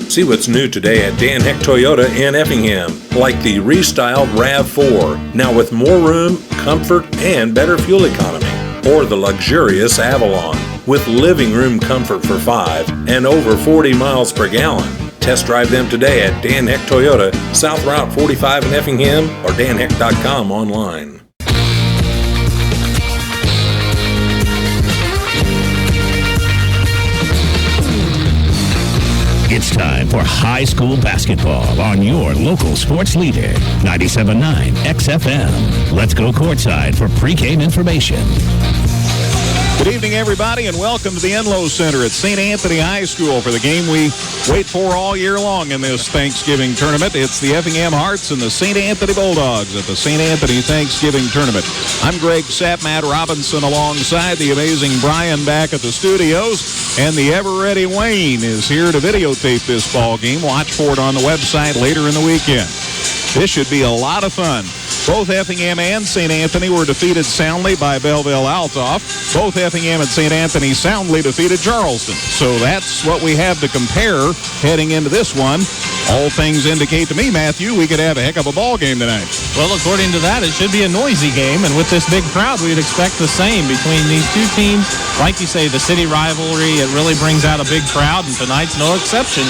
See what's new today at Dan Heck Toyota in Effingham, like the restyled RAV4, now with more room, comfort, and better fuel economy. Or the luxurious Avalon, with living room comfort for 5 and over 40 miles per gallon. Test drive them today at Dan Heck Toyota, South Route 45 in Effingham, or danheck.com online. It's time for high school basketball on your local sports leader, 97.9 XFM. Let's go courtside for pregame information. Good evening, everybody, and welcome to the Enlow Center at St. Anthony High School for the game we wait for all year long in this Thanksgiving tournament. It's the Effingham Hearts and the St. Anthony Bulldogs at the St. Anthony Thanksgiving Tournament. I'm Greg Sapp, Matt Robinson alongside the amazing Brian back at the studios, and the ever-ready Wayne is here to videotape this ball game. Watch for it on the website later in the weekend. This should be a lot of fun. Both Effingham and St. Anthony were defeated soundly by Belleville-Altoff. Both Effingham and St. Anthony soundly defeated Charleston. So that's what we have to compare heading into this one. All things indicate to me, Matthew, we could have a heck of a ball game tonight. Well, according to that, it should be a noisy game, and with this big crowd, we'd expect the same between these two teams. Like you say, the city rivalry, it really brings out a big crowd, and tonight's no exception.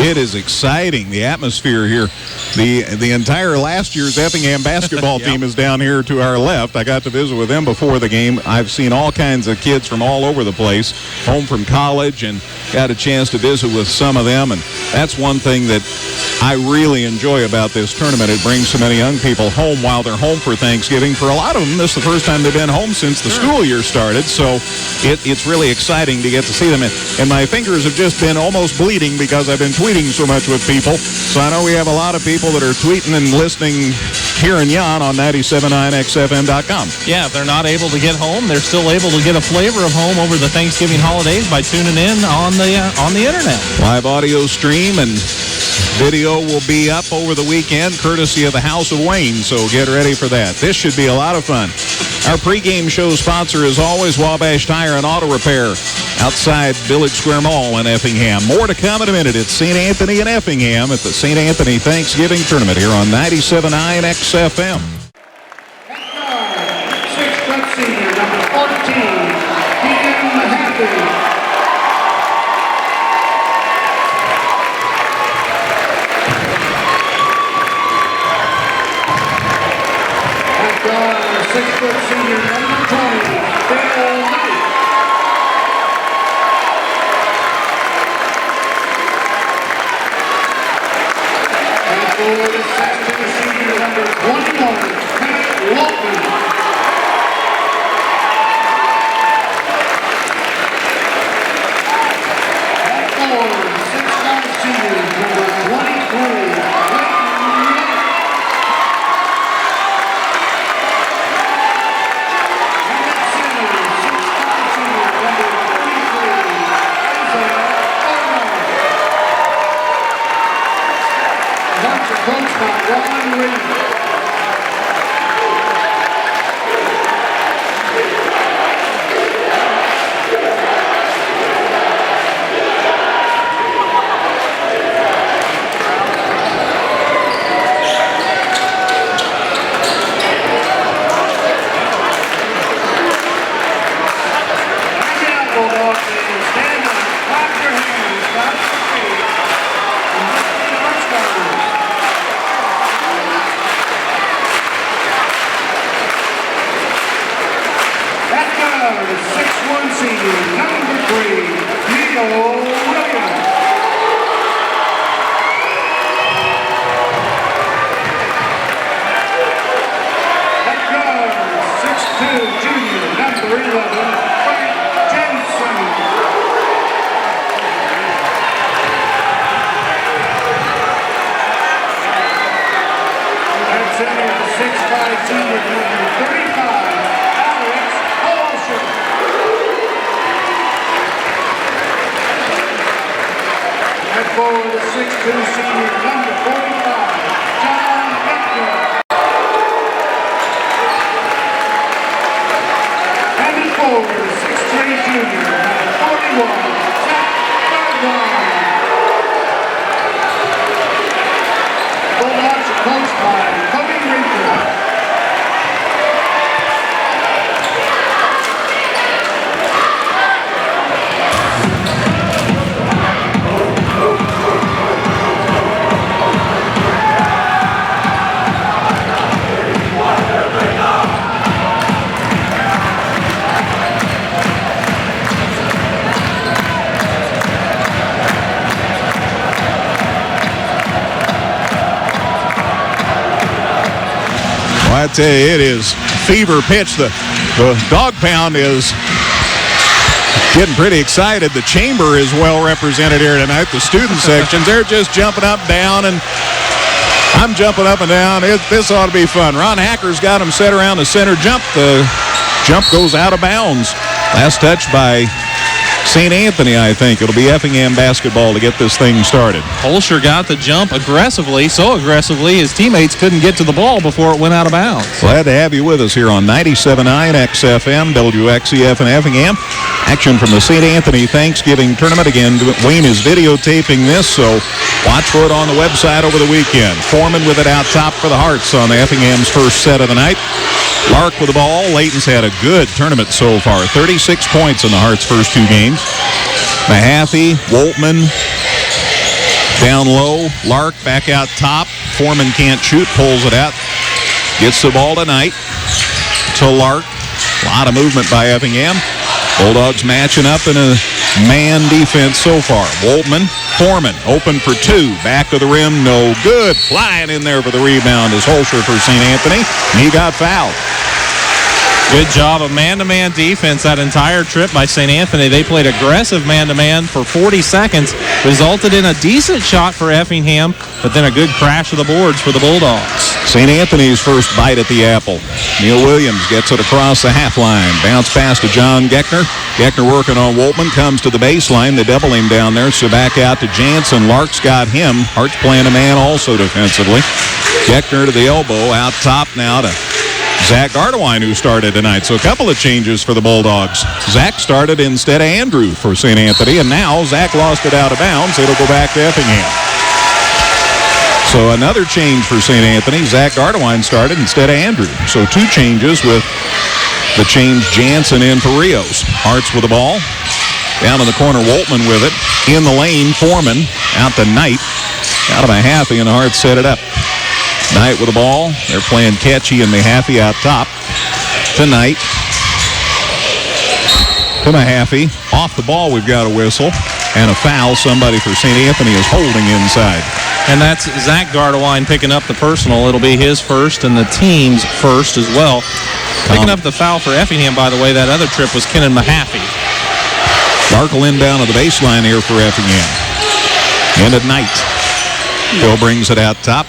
It is exciting, the atmosphere here. The entire last year's Effingham basketball team is down here to our left. I got to visit with them before the game. I've seen all kinds of kids from all over the place, home from college, and got a chance to visit with some of them. And that's one thing that I really enjoy about this tournament. It brings so many young people home while they're home for Thanksgiving. For a lot of them, this is the first time they've been home since the school year started. So it's really exciting to get to see them. And my fingers have just been almost bleeding because I've been tweeting so much with people. So I know we have a lot of people that are tweeting and listening here in Yon on 97.9xfm.com. Yeah, if they're not able to get home, they're still able to get a flavor of home over the Thanksgiving holidays by tuning in on the internet. Live audio stream and video will be up over the weekend, courtesy of the House of Wayne, so get ready for that. This should be a lot of fun. Our pregame show sponsor is always Wabash Tire and Auto Repair outside Village Square Mall in Effingham. More to come in a minute. It's St. Anthony and Effingham at the St. Anthony Thanksgiving Tournament here on 97.9 XFM. 6th senior, number 14, Kim Happy. Six-foot senior, number 20, Bill Knight. And for the second senior, number 21, Pat Walton. And for the sixth-round senior, number 23, coached by Ron Reed. I tell you, it is fever pitch. The dog pound is getting pretty excited. The chamber is well represented here tonight. The student sections, they're just jumping up and down, and I'm jumping up and down. This ought to be fun. Ron Hacker's got him set around the center jump. The jump goes out of bounds. Last touch by St. Anthony, I think. It'll be Effingham basketball to get this thing started. Holscher got the jump aggressively, so aggressively his teammates couldn't get to the ball before it went out of bounds. Glad to have you with us here on 97.9 XFM, WXEF in Effingham. Action from the St. Anthony Thanksgiving Tournament. Again, Wayne is videotaping this, so watch for it on the website over the weekend. Foreman with it out top for the Hearts on the Effingham's first set of the night. Lark with the ball. Layton's had a good tournament so far. 36 points in the Hearts' first two games. Mahaffey, Woltman down low. Lark back out top. Foreman can't shoot, pulls it out. Gets the ball tonight to Lark. A lot of movement by Effingham. Bulldogs matching up in a man defense so far. Woltman, Foreman, open for two. Back of the rim, no good. Flying in there for the rebound is Holscher for St. Anthony. And he got fouled. Good job of man-to-man defense that entire trip by St. Anthony. They played aggressive man-to-man for 40 seconds. Resulted in a decent shot for Effingham, but then a good crash of the boards for the Bulldogs. St. Anthony's first bite at the apple. Neil Williams gets it across the half line. Bounce pass to John Geckner. Geckner working on Woltman. Comes to the baseline. They double him down there. So back out to Jansen. Lark's got him. Hart's playing a man also defensively. Geckner to the elbow. Out top now to Zach Gardewine, who started tonight. So a couple of changes for the Bulldogs. Zach started instead of Andrew for St. Anthony, and now Zach lost it out of bounds. It'll go back to Effingham. So another change for St. Anthony. Zach Gardewine started instead of Andrew. So two changes with the change Jansen in for Rios. Hart's with the ball. Down in the corner, Woltman with it. In the lane, Foreman out to Knight. Out of Mahaffey, and Hart set it up. Knight with the ball. They're playing catchy and Mahaffey out top. To Knight. To Mahaffey. Off the ball, we've got a whistle. And a foul. Somebody for St. Anthony is holding inside. And that's Zach Gardewine picking up the personal. It'll be his first and the team's first as well. Picking up the foul for Effingham, by the way, that other trip was Kenan Mahaffey. Darkle inbound to the baseline here for Effingham. And at Knight. Bill brings it out top.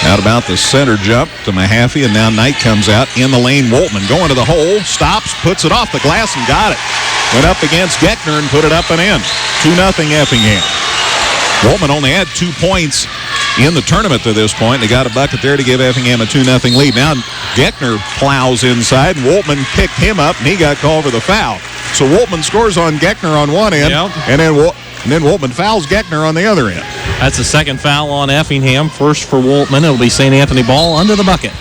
Out about the center jump to Mahaffey, and now Knight comes out in the lane. Woltman going to the hole, stops, puts it off the glass, and got it. Went up against Geckner and put it up and in. 2-0 Effingham. Woltman only had 2 points in the tournament to this point. They got a bucket there to give Effingham a 2-0 lead. Now Geckner plows inside, and Woltman picked him up, and he got called for the foul. So Woltman scores on Geckner on one end, and then Woltman fouls Geckner on the other end. That's the second foul on Effingham. First for Woltman. It'll be St. Anthony ball under the bucket.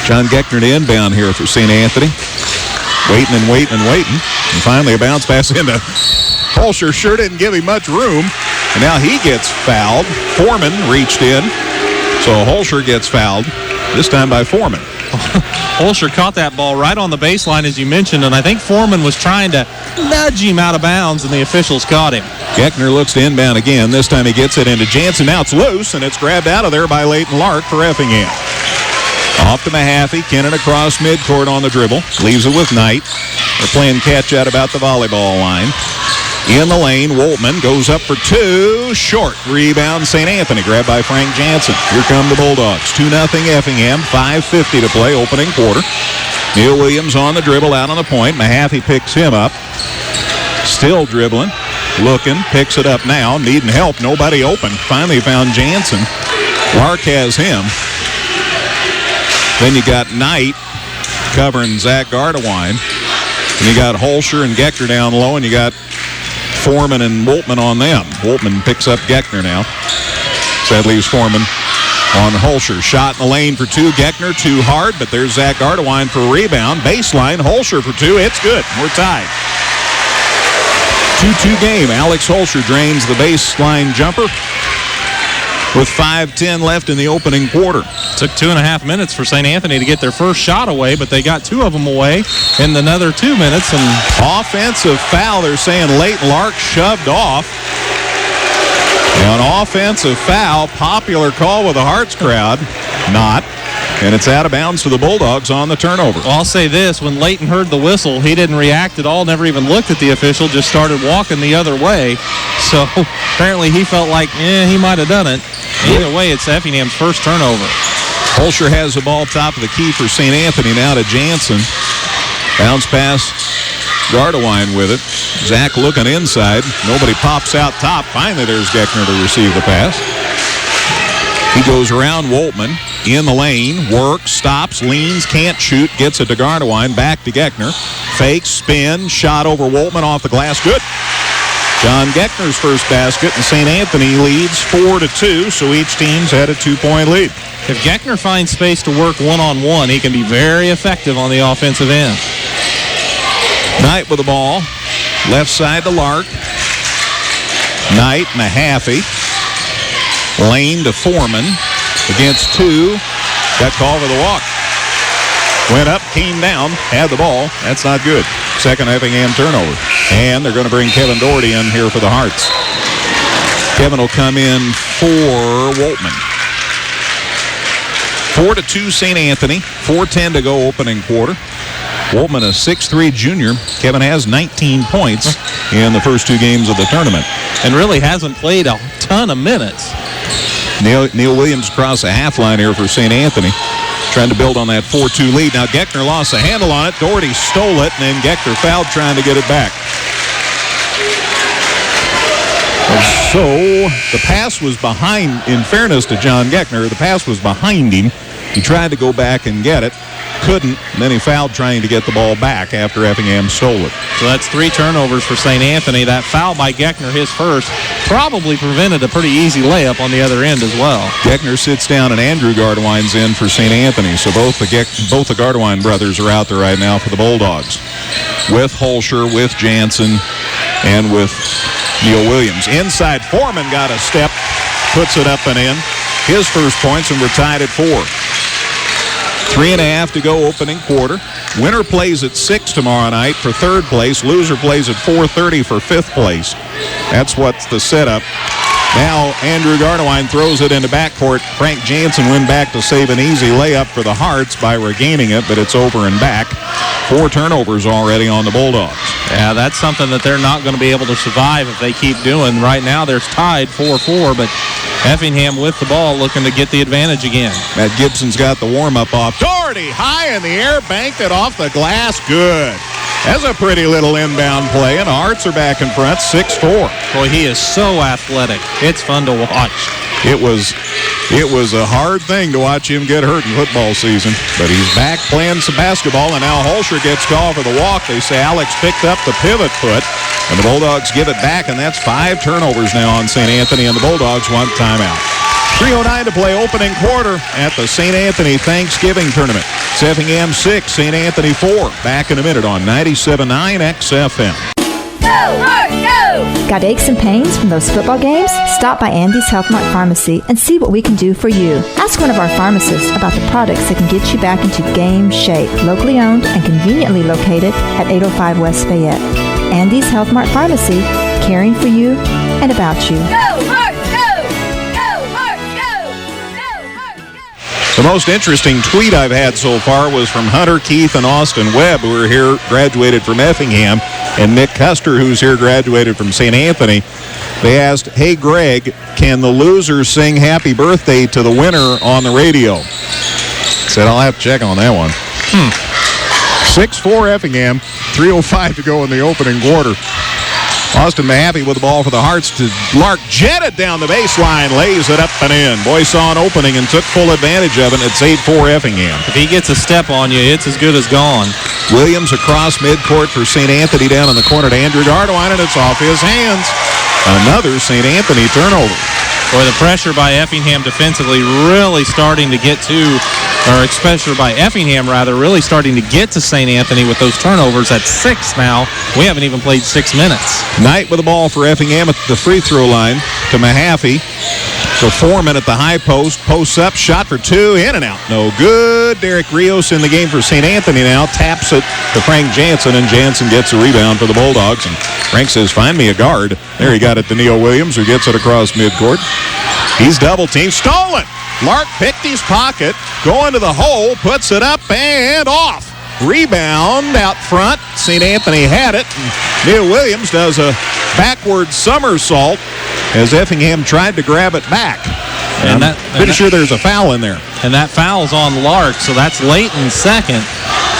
John Geckner to inbound here for St. Anthony. Waiting and waiting and waiting. And finally a bounce pass into Holscher. Sure didn't give him much room. And now he gets fouled. Foreman reached in. So Holscher gets fouled, this time by Foreman. Holscher caught that ball right on the baseline, as you mentioned, and I think Foreman was trying to nudge him out of bounds, and the officials caught him. Geckner looks to inbound again. This time he gets it into Jansen. Now it's loose, and it's grabbed out of there by Leighton Lark for Effingham. Off to Mahaffey. Kennan across midcourt on the dribble. Leaves it with Knight. They're playing catch out about the volleyball line. In the lane, Woltman goes up for two. Short rebound, St. Anthony. Grabbed by Frank Jansen. Here come the Bulldogs. 2-0 Effingham. 5:50 to play, opening quarter. Neil Williams on the dribble, out on the point. Mahaffey picks him up. Still dribbling. Looking. Picks it up now. Needing help. Nobody open. Finally found Jansen. Lark has him. Then you got Knight covering Zach Gardewine. And you got Holscher and Geckner down low, and you got Foreman and Woltman on them. Woltman picks up Geckner now. So that leaves Foreman on Holscher. Shot in the lane for two. Geckner too hard, but there's Zach Gardewine for a rebound. Baseline, Holscher for two. It's good. We're tied. 2-2 game. Alex Holscher drains the baseline jumper with 5:10 left in the opening quarter. Took 2.5 minutes for St. Anthony to get their first shot away, but they got two of them away in another 2 minutes. And offensive foul, they're saying Leighton Lark shoved off. An offensive foul, popular call with the Hearts crowd. Not. and it's out of bounds to the Bulldogs on the turnover. Well, I'll say this. When Leighton heard the whistle, he didn't react at all, never even looked at the official, just started walking the other way. So apparently he felt like, he might have done it. Either way, it's Effingham's first turnover. Holscher has the ball top of the key for St. Anthony now to Jansen. Bounce pass, Gardewine with it. Zach looking inside. Nobody pops out top. Finally, there's Geckner to receive the pass. He goes around Woltman in the lane, works, stops, leans, can't shoot, gets it to Gardewine, back to Geckner. Fake, spin, shot over Woltman off the glass. Good. John Geckner's first basket, and St. Anthony leads 4-2, so each team's had a 2-point lead. If Geckner finds space to work one-on-one, he can be very effective on the offensive end. Knight with the ball. Left side to Lark. Knight, Mahaffey. Lane to Foreman. Against two. Got called for the walk. Went up, came down, had the ball. That's not good. Second Effingham turnover. And they're going to bring Kevin Doherty in here for the Hearts. Kevin will come in for Woltman. 4-2 St. Anthony. 4:10 to go opening quarter. Woltman, a 6'3 junior. Kevin has 19 points in the first two games of the tournament. And really hasn't played a ton of minutes. Neil Williams across the half line here for St. Anthony. Trying to build on that 4-2 lead. Now Geckner lost the handle on it. Doherty stole it, and then Geckner fouled trying to get it back. So the pass was behind, in fairness to John Geckner, the pass was behind him. He tried to go back and get it. Couldn't. And then he fouled trying to get the ball back after Effingham stole it. So that's 3 turnovers for St. Anthony. That foul by Geckner, his first, probably prevented a pretty easy layup on the other end as well. Geckner sits down and Andrew Gardewine's in for St. Anthony. So both the Gardewine brothers are out there right now for the Bulldogs. With Holscher, with Jansen, and with Neil Williams. Inside, Foreman got a step, puts it up and in. His first points, and we're tied at 4. 3.5 to go opening quarter. Winner plays at 6 tomorrow night for third place. Loser plays at 4:30 for fifth place. That's what's the setup. Now Andrew Gardewine throws it into backcourt. Frank Jansen went back to save an easy layup for the Hearts by regaining it, but it's over and back. 4 turnovers already on the Bulldogs. Yeah, that's something that they're not going to be able to survive if they keep doing. Right now they're tied 4-4, but Effingham with the ball looking to get the advantage again. Matt Gibson's got the warm-up off. Doherty high in the air, banked it off the glass. Good. That's a pretty little inbound play, and the Hearts are back in front, 6-4. Boy, he is so athletic. It's fun to watch. It was a hard thing to watch him get hurt in football season, but he's back playing some basketball, and now Holscher gets called for the walk. They say Alex picked up the pivot foot, and the Bulldogs give it back, and that's 5 turnovers now on St. Anthony, and the Bulldogs want timeout. 3:09 to play opening quarter at the St. Anthony Thanksgiving Tournament. It's Effingham 6, St. Anthony 4. Back in a minute on 97.9 XFM. Go, Hearts, go! Got aches and pains from those football games? Stop by Andy's Health Mart Pharmacy and see what we can do for you. Ask one of our pharmacists about the products that can get you back into game shape. Locally owned and conveniently located at 805 West Fayette. Andy's Health Mart Pharmacy, caring for you and about you. Go, Hearts, go! The most interesting tweet I've had so far was from Hunter Keith and Austin Webb, who are here, graduated from Effingham, and Nick Custer, who's here, graduated from St. Anthony. They asked, hey, Greg, can the loser sing happy birthday to the winner on the radio? Said, I'll have to check on that one. 6-4 Effingham, 3:05 to go in the opening quarter. Austin Mahaffey with the ball for the Hearts to Lark. Jetted down the baseline, lays it up and in. Boy saw an opening and took full advantage of it. It's 8-4 Effingham. If he gets a step on you, it's as good as gone. Williams across midcourt for St. Anthony down in the corner to Andrew Gardewine, and it's off his hands. Another St. Anthony turnover. Boy, the pressure by Effingham defensively really starting to get to, or especially by Effingham, rather, really starting to get to St. Anthony with those turnovers at 6 now. We haven't even played 6 minutes. Knight with the ball for Effingham at the free throw line to Mahaffey. So Foreman at the high post. Posts up, shot for 2, in and out. No good. Derek Rios in the game for St. Anthony now. Taps it to Frank Jansen, and Jansen gets a rebound for the Bulldogs. And Frank says, find me a guard. There he got it to Neil Williams, who gets it across midcourt. He's double-teamed. Stolen! Lark picked his pocket, going to the hole, puts it up and off. Rebound out front. St. Anthony had it. Neil Williams does a backward somersault as Effingham tried to grab it back. And I'm pretty sure there's a foul in there. And that foul's on Lark, so that's late in second.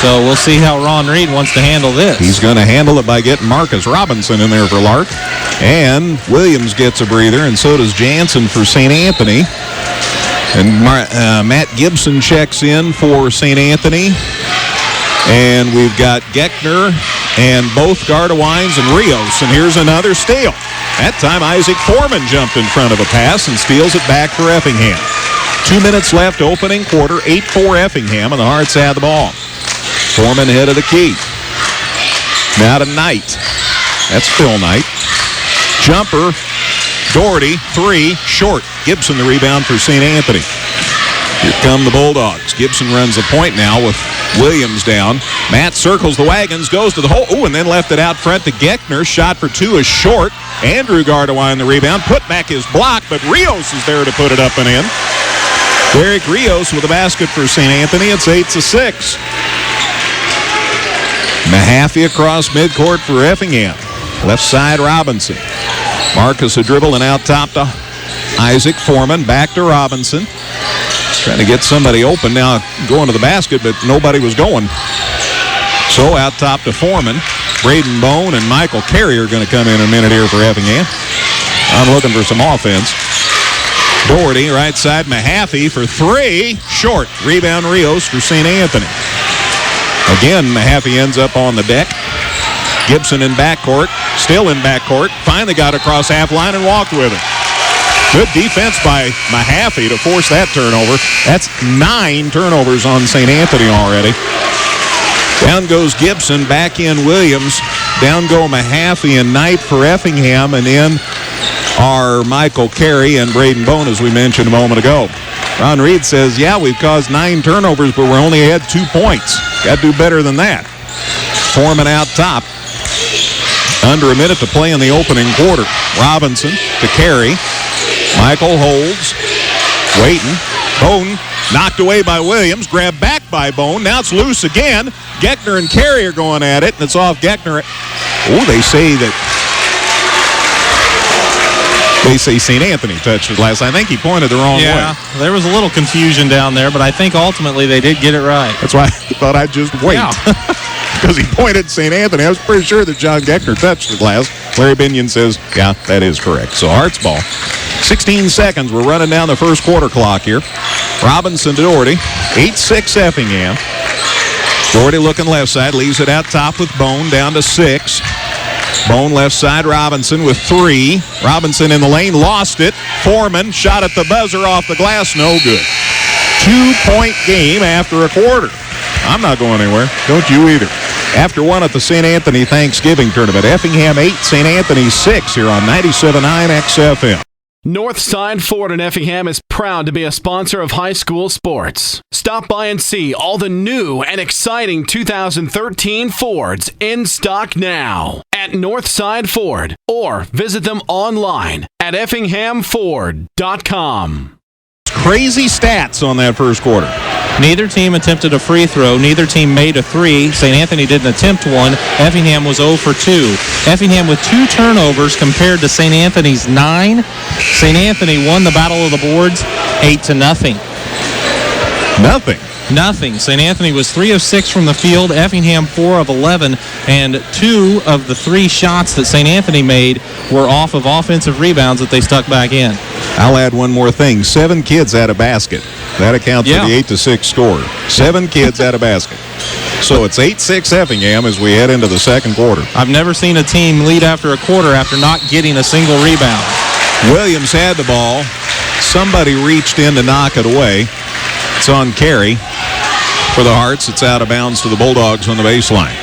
So we'll see how Ron Reed wants to handle this. He's going to handle it by getting Marcus Robinson in there for Lark. And Williams gets a breather, and so does Jansen for St. Anthony. And Matt Gibson checks in for St. Anthony. And we've got Geckner and both Gardewines and Rios. And here's another steal. That time Isaac Foreman jumped in front of a pass and steals it back for Effingham. 2 minutes left, opening quarter, 8-4 Effingham, and the Hearts had the ball. Foreman head of the key. Now to Knight. That's Phil Knight. Jumper. Doherty, 3, short. Gibson the rebound for St. Anthony. Here come the Bulldogs. Gibson runs the point now with Williams down. Matt circles the wagons, goes to the hole. Ooh, and then left it out front to Geckner. Shot for 2 is short. Andrew Gardewine the rebound. Put back his block, but Rios is there to put it up and in. Derek Rios with a basket for St. Anthony. It's 8-6. Mahaffey across midcourt for Effingham. Left side Robinson. Marcus a dribble and out top to Isaac Foreman. Back to Robinson. Trying to get somebody open now, going to the basket, but nobody was going. So out top to Foreman. Braden Bone and Michael Carey are going to come in a minute here for Effingham. I'm looking for some offense. Doherty, right side, Mahaffey for 3. Short. Rebound Rios for St. Anthony. Again, Mahaffey ends up on the deck. Gibson in backcourt. Still in backcourt. Finally got across half line and walked with it. Good defense by Mahaffey to force that turnover. That's 9 turnovers on St. Anthony already. Down goes Gibson, back in Williams. Down go Mahaffey and Knight for Effingham, and in are Michael Carey and Braden Bone, as we mentioned a moment ago. Ron Reed says, yeah, we've caused 9 turnovers, but we only had 2 points. Got to do better than that. Foreman out top. Under a minute to play in the opening quarter. Robinson to Carey. Michael holds. Waiting. Bone knocked away by Williams. Grabbed back by Bone. Now it's loose again. Geckner and Carey are going at it, and it's off Geckner. Oh, they say St. Anthony touched it last. I think he pointed the wrong way. Yeah, there was a little confusion down there, but I think ultimately they did get it right. That's why I thought I'd just wait. Yeah. Because he pointed St. Anthony. I was pretty sure that John Geckner touched it last. Larry Binion says, yeah, that is correct. So Hearts ball. 16 seconds. We're running down the first quarter clock here. Robinson to Doherty. 8-6 Effingham. Doherty looking left side. Leaves it out top with Bone. Down to 6. Bone left side. Robinson with 3. Robinson in the lane. Lost it. Foreman shot at the buzzer off the glass. No good. 2-point game after a quarter. I'm not going anywhere. Don't you either. After one at the St. Anthony Thanksgiving Tournament. Effingham 8, St. Anthony 6 here on 97.9 XFM. Northside Ford in Effingham is proud to be a sponsor of high school sports. Stop by and see all the new and exciting 2013 Fords in stock now at Northside Ford, or visit them online at effinghamford.com. Crazy stats on that first quarter. Neither team attempted a free throw. Neither team made a 3. St. Anthony didn't attempt one. Effingham was 0 for 2. Effingham with 2 turnovers compared to St. Anthony's 9. St. Anthony won the Battle of the Boards 8-0. Nothing. St. Anthony was 3 of 6 from the field. Effingham 4 of 11. And 2 of the 3 shots that St. Anthony made were off of offensive rebounds that they stuck back in. I'll add one more thing. 7 kids had a basket. That accounts for the 8-6 score. 7 kids had a basket. So it's 8-6 Effingham as we head into the second quarter. I've never seen a team lead after a quarter after not getting a single rebound. Williams had the ball. Somebody reached in to knock it away. It's on Carey for the Hearts. It's out of bounds to the Bulldogs on the baseline.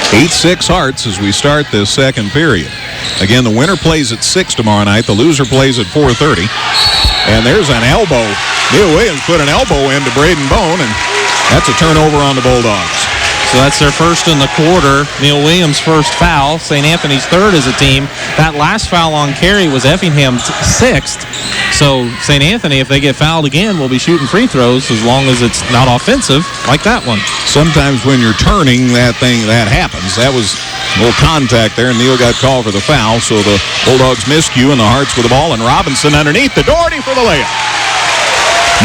8-6 Hearts as we start this second period. Again, the winner plays at 6 tomorrow night. The loser plays at 4:30. And there's an elbow. Neil Williams put an elbow into Braden Bone, and that's a turnover on the Bulldogs. So that's their first in the quarter. Neil Williams' first foul. St. Anthony's third as a team. That last foul on Carey was Effingham's sixth. So St. Anthony, if they get fouled again, will be shooting free throws as long as it's not offensive like that one. Sometimes when you're turning, that happens. That was a little contact there, and Neil got called for the foul. So the Bulldogs miscue, and the Hearts with the ball, and Robinson underneath the Doherty for the layup.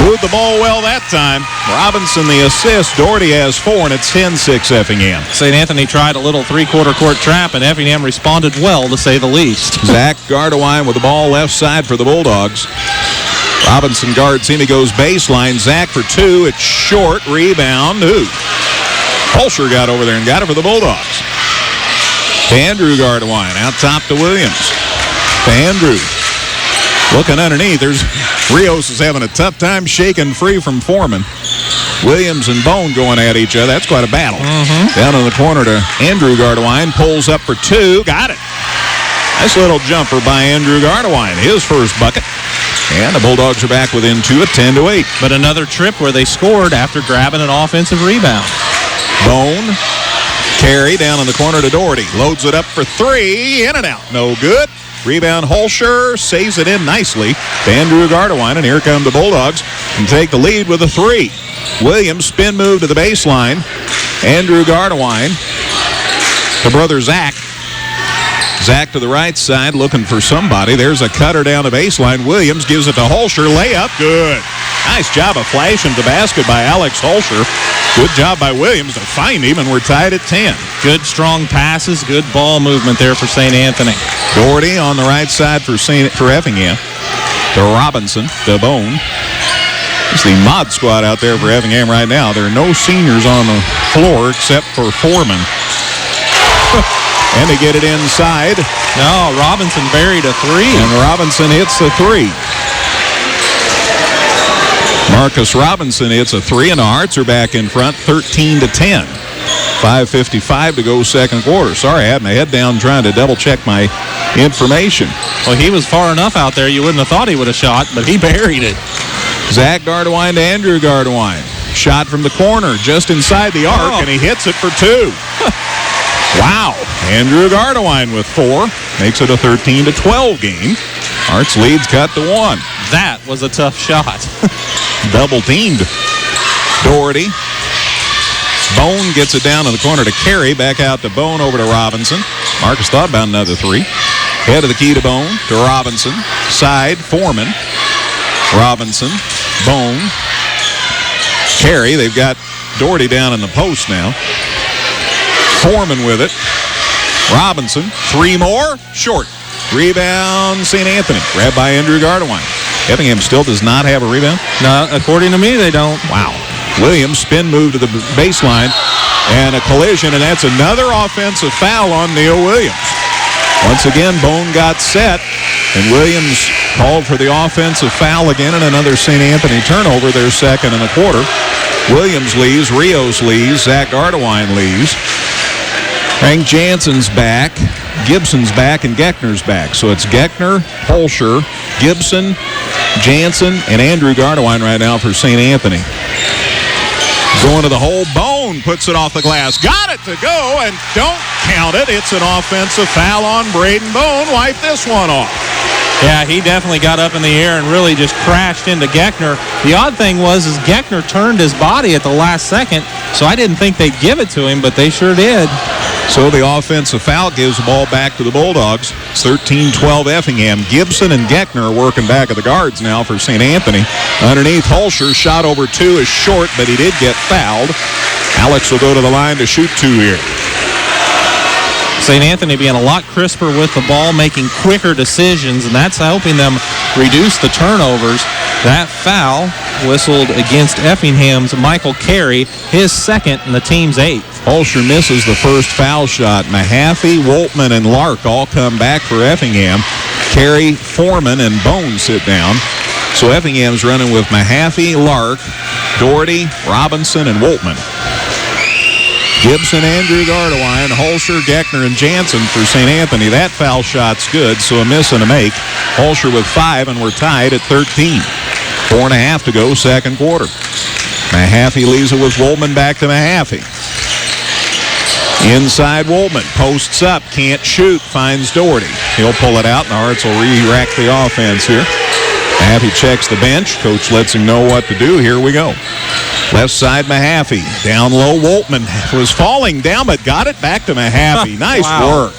Moved the ball well that time. Robinson the assist. Doherty has 4, and it's 10-6 Effingham. St. Anthony tried a little three-quarter court trap, and Effingham responded well, to say the least. Zach Gardewine with the ball left side for the Bulldogs. Robinson guards him. He goes baseline. Zach for 2. It's short. Rebound. Holscher got over there and got it for the Bulldogs. To Andrew Gardewine. Out top to Williams. To Andrew. Looking underneath. Rios is having a tough time shaking free from Foreman. Williams and Bone going at each other. That's quite a battle. Down in the corner to Andrew Gardewine. Pulls up for 2. Got it. Nice little jumper by Andrew Gardewine. His first bucket. And the Bulldogs are back within 2 at 10-8. But another trip where they scored after grabbing an offensive rebound. Bone. Carey down in the corner to Doherty. Loads it up for 3. In and out. No good. Rebound, Holscher saves it in nicely to Andrew Gardewine, and here come the Bulldogs and take the lead with a 3. Williams spin move to the baseline. Andrew Gardewine to brother Zach. Zach to the right side looking for somebody. There's a cutter down the baseline. Williams gives it to Holscher. Layup, good. Nice job of flashing the basket by Alex Holscher. Good job by Williams to find him, and we're tied at 10. Good strong passes, good ball movement there for St. Anthony. Doherty on the right side for Effingham. To Robinson, to Bone. It's the mod squad out there for Effingham right now. There are no seniors on the floor except for Foreman. And they get it inside. No, Robinson buried a 3. And Robinson hits the 3. Marcus Robinson hits a 3, and the Hearts are back in front, 13-10. 5:55 to go second quarter. Sorry, I had my head down trying to double-check my information. Well, he was far enough out there you wouldn't have thought he would have shot, but he buried it. Zach Gardewine to Andrew Gardewine. Shot from the corner, just inside the arc, and he hits it for 2. Wow. Andrew Gardewine with 4. Makes it a 13-12 game. Hearts leads cut to 1. That was a tough shot. Double teamed. Doherty. Bone gets it down in the corner to Carey. Back out to Bone over to Robinson. Marcus thought about another 3. Head of the key to Bone to Robinson. Side, Foreman. Robinson. Bone. Carey. They've got Doherty down in the post now. Foreman with it. Robinson. 3 more. Short. Rebound, St. Anthony. Grabbed by Andrew Gardewine. Effingham still does not have a rebound? No, according to me, they don't. Wow. Williams spin move to the baseline and a collision, and that's another offensive foul on Neil Williams. Once again, Bone got set, and Williams called for the offensive foul again, and another St. Anthony turnover, their second in the quarter. Williams leaves, Rios leaves, Zach Gardewine leaves. Hank Jansen's back, Gibson's back, and Geckner's back. So it's Geckner, Holscher, Gibson, Jansen, and Andrew Gardewine right now for St. Anthony. Going to the hole, Bone puts it off the glass. Got it to go, and don't count it. It's an offensive foul on Braden Bone. Wipe this one off. Yeah, he definitely got up in the air and really just crashed into Geckner. The odd thing was is Geckner turned his body at the last second, so I didn't think they'd give it to him, but they sure did. So the offensive foul gives the ball back to the Bulldogs. It's 13-12 Effingham. Gibson and Geckner are working back at the guards now for St. Anthony. Underneath, Holscher shot over 2 is short, but he did get fouled. Alex will go to the line to shoot 2 here. St. Anthony being a lot crisper with the ball, making quicker decisions, and that's helping them reduce the turnovers. That foul whistled against Effingham's Michael Carey, his second and the team's 8th. Holscher misses the first foul shot. Mahaffey, Woltman, and Lark all come back for Effingham. Carey, Foreman, and Bone sit down. So Effingham's running with Mahaffey, Lark, Doherty, Robinson, and Woltman. Gibson, Andrew Gardewine, Holscher, Geckner, and Jansen for St. Anthony. That foul shot's good, so a miss and a make. Holscher with 5, and we're tied at 13. 4.5 to go, second quarter. Mahaffey leaves it with Woltman back to Mahaffey. Inside Woltman, posts up, can't shoot, finds Doherty. He'll pull it out, and the Hearts will re-rack the offense here. Mahaffey checks the bench. Coach lets him know what to do. Here we go. Left side, Mahaffey. Down low, Woltman was falling down, but got it back to Mahaffey. Nice work.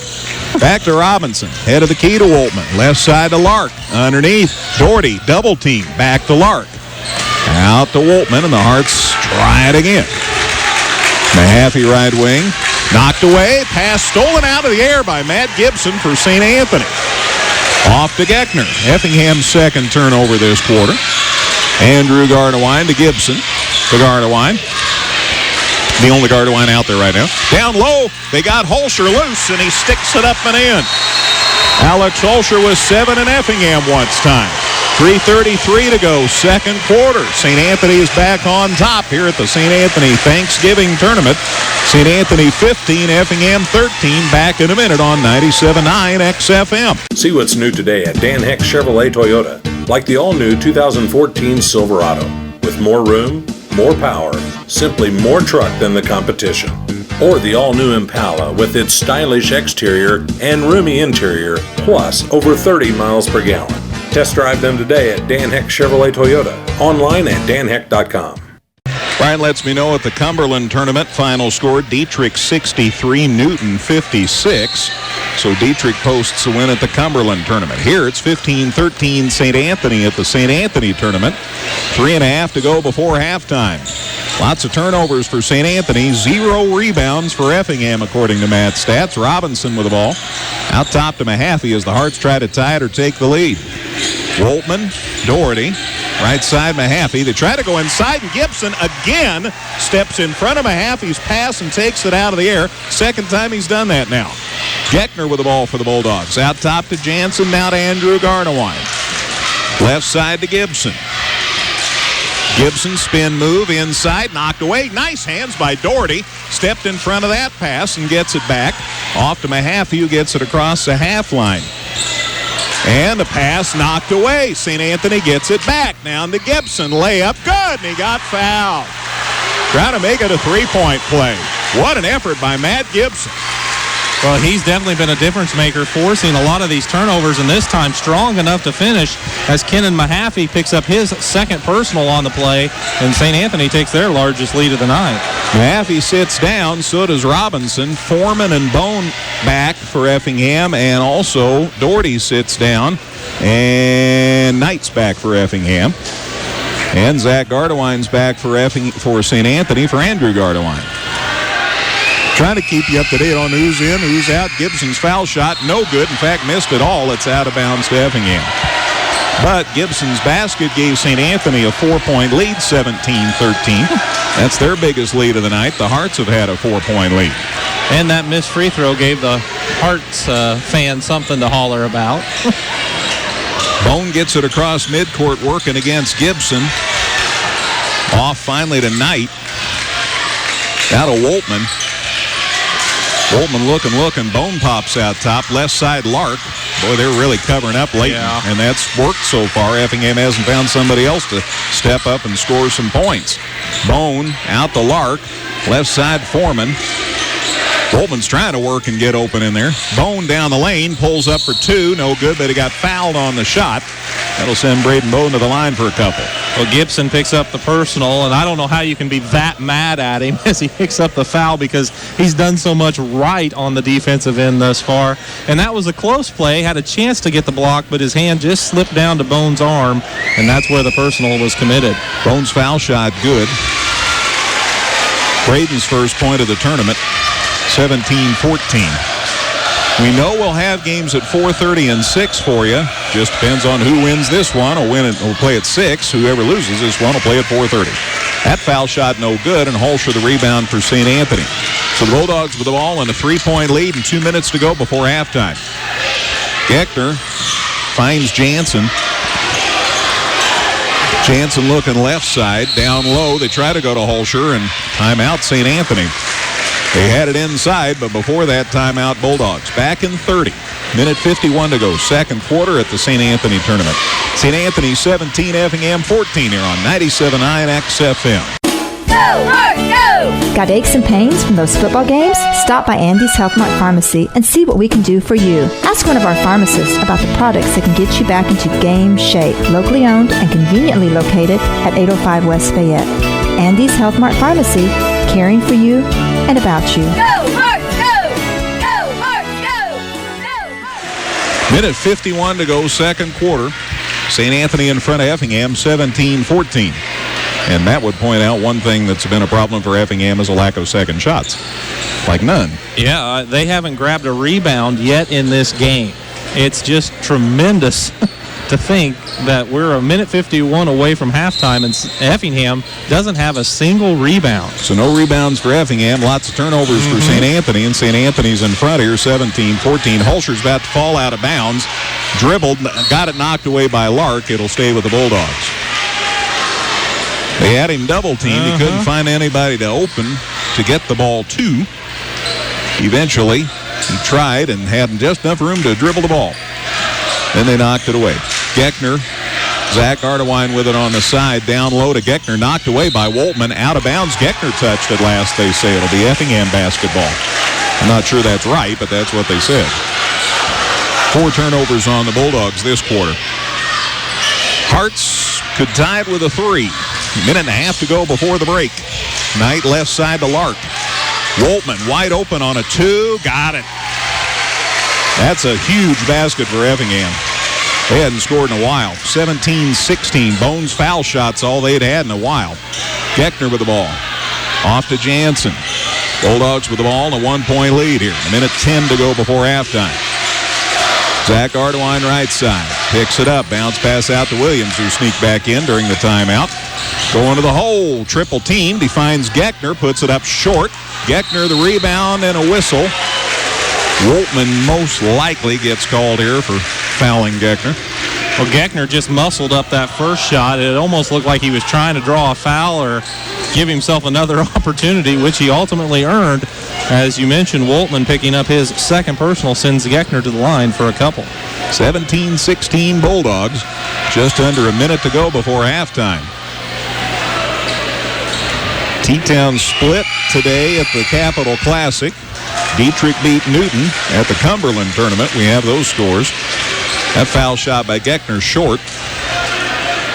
Back to Robinson. Head of the key to Woltman. Left side to Lark. Underneath, Doherty, double team. Back to Lark. Out to Woltman, and the Hearts try it again. Mahaffey right wing. Knocked away. Pass stolen out of the air by Matt Gibson for St. Anthony. Off to Geckner. Effingham's second turnover this quarter. Andrew Gardewine to Gibson. To Gardewine. The only Gardewine out there right now. Down low, they got Holscher loose, and he sticks it up and in. Alex Holscher was 7 in Effingham once time. 3:33 to go, second quarter. St. Anthony is back on top here at the St. Anthony Thanksgiving Tournament. St. Anthony 15, Effingham 13. Back in a minute on 97.9 XFM. See what's new today at Dan Heck Chevrolet Toyota, like the all-new 2014 Silverado. With more room, more power, simply more truck than the competition. Or the all-new Impala with its stylish exterior and roomy interior, plus over 30 miles per gallon. Test drive them today at Dan Heck Chevrolet Toyota, online at danheck.com. Brian lets me know at the Cumberland Tournament, final score, Dietrich 63, Newton 56. So Dietrich posts a win at the Cumberland Tournament. Here it's 15-13 St. Anthony at the St. Anthony Tournament. 3.5 to go before halftime. Lots of turnovers for St. Anthony. 0 rebounds for Effingham, according to Matt's stats. Robinson with the ball. Out top to Mahaffey as the Hearts try to tie it or take the lead. Woltman, Doherty, right side Mahaffey. They try to go inside, and Gibson again steps in front of Mahaffey's pass and takes it out of the air. Second time he's done that now. Geckner with the ball for the Bulldogs. Out top to Jansen, now to Andrew Gardewine. Left side to Gibson. Gibson spin move inside, knocked away. Nice hands by Doherty. Stepped in front of that pass and gets it back. Off to Mahaffey, who gets it across the half line. And the pass knocked away. St. Anthony gets it back. Now to Gibson. Layup good, and he got fouled. Trying to make it a three-point play. What an effort by Matt Gibson. Well, he's definitely been a difference maker, forcing a lot of these turnovers, and this time strong enough to finish as Kenan Mahaffey picks up his second personal on the play, and St. Anthony takes their largest lead of the night. Mahaffey sits down, so does Robinson. Foreman and Bone back for Effingham, and also Doherty sits down, and Knight's back for Effingham. And Zach Gardewine's back for St. Anthony for Andrew Gardewine. Trying to keep you up to date on who's in, who's out. Gibson's foul shot, no good. In fact, missed it all. It's out of bounds to Effingham. But Gibson's basket gave St. Anthony a 4-point lead, 17-13. That's their biggest lead of the night. The Hearts have had a 4-point lead. And that missed free throw gave the Hearts fans something to holler about. Bone gets it across midcourt, working against Gibson. Off finally to Knight. Now to Woltman. Woltman looking. Bone pops out top. Left side, Lark. Boy, they're really covering up late, and that's worked so far. Effingham hasn't found somebody else to step up and score some points. Bone out to Lark. Left side, Foreman. Woltman's trying to work and get open in there. Bone down the lane, pulls up for two. No good, but he got fouled on the shot. That'll send Braden Bone to the line for a couple. Well, Gibson picks up the personal, and I don't know how you can be that mad at him as he picks up the foul because he's done so much right on the defensive end thus far. And that was a close play. Had a chance to get the block, but his hand just slipped down to Bone's arm, and that's where the personal was committed. Bone's foul shot good. Braden's first point of the tournament. 17-14. We know we'll have games at 4:30 and 6 for you. Just depends on who wins this one. We'll play at 6. Whoever loses this one will play at 4:30. That foul shot no good, and Holscher the rebound for St. Anthony. So the Bulldogs with the ball and a 3-point lead and 2 minutes to go before halftime. Geckner finds Jansen. Jansen looking left side, down low. They try to go to Holscher, and timeout St. Anthony. They had it inside, but before that timeout, Bulldogs back in 30. Minute 51 to go, second quarter at the St. Anthony Tournament. St. Anthony 17, Effingham 14 here on 97.9 XFM. Go, Hearts, go! Got aches and pains from those football games? Stop by Andy's Health Mart Pharmacy and see what we can do for you. Ask one of our pharmacists about the products that can get you back into game shape. Locally owned and conveniently located at 805 West Fayette. Andy's Health Mart Pharmacy, caring for you and about you. Go, Hearts, go! Go, Hearts, go! Go, Hearts! Minute 51 to go, second quarter. St. Anthony in front of Effingham, 17-14. And that would point out one thing that's been a problem for Effingham is a lack of second shots. Like none. Yeah, they haven't grabbed a rebound yet in this game. It's just tremendous to think that we're a minute 51 away from halftime and Effingham doesn't have a single rebound. So no rebounds for Effingham. Lots of turnovers for St. Anthony, and St. Anthony's in front here, 17-14. Holscher's about to fall out of bounds. Dribbled, got it knocked away by Lark. It'll stay with the Bulldogs. They had him double-teamed. He couldn't find anybody to open to get the ball to. Eventually, he tried and had just enough room to dribble the ball. Then they knocked it away. Geckner, Zach Ardewine with it on the side. Down low to Geckner, knocked away by Woltman. Out of bounds. Geckner touched it last, they say. It'll be Effingham basketball. I'm not sure that's right, but that's what they said. 4 turnovers on the Bulldogs this quarter. Hearts could tie it with a 3. Minute and a half to go before the break. Knight left side to Lark. Woltman wide open on a 2. Got it. That's a huge basket for Effingham. They hadn't scored in a while. 17-16. Bones foul shots all they'd had in a while. Geckner with the ball. Off to Jansen. Bulldogs with the ball and a 1-point lead here. A minute 10 to go before halftime. Zach Ardewine right side. Picks it up. Bounce pass out to Williams, who sneaked back in during the timeout. Going to the hole. Triple team. Defines Geckner. Puts it up short. Geckner the rebound and a whistle. Woltman most likely gets called here for fouling Geckner. Well, Geckner just muscled up that first shot. It almost looked like he was trying to draw a foul or give himself another opportunity, which he ultimately earned. As you mentioned, Woltman picking up his second personal sends Geckner to the line for a couple. 17-16 Bulldogs. Just under a minute to go before halftime. T-Town split today at the Capital Classic. Dietrich beat Newton at the Cumberland tournament. We have those scores. That foul shot by Geckner short.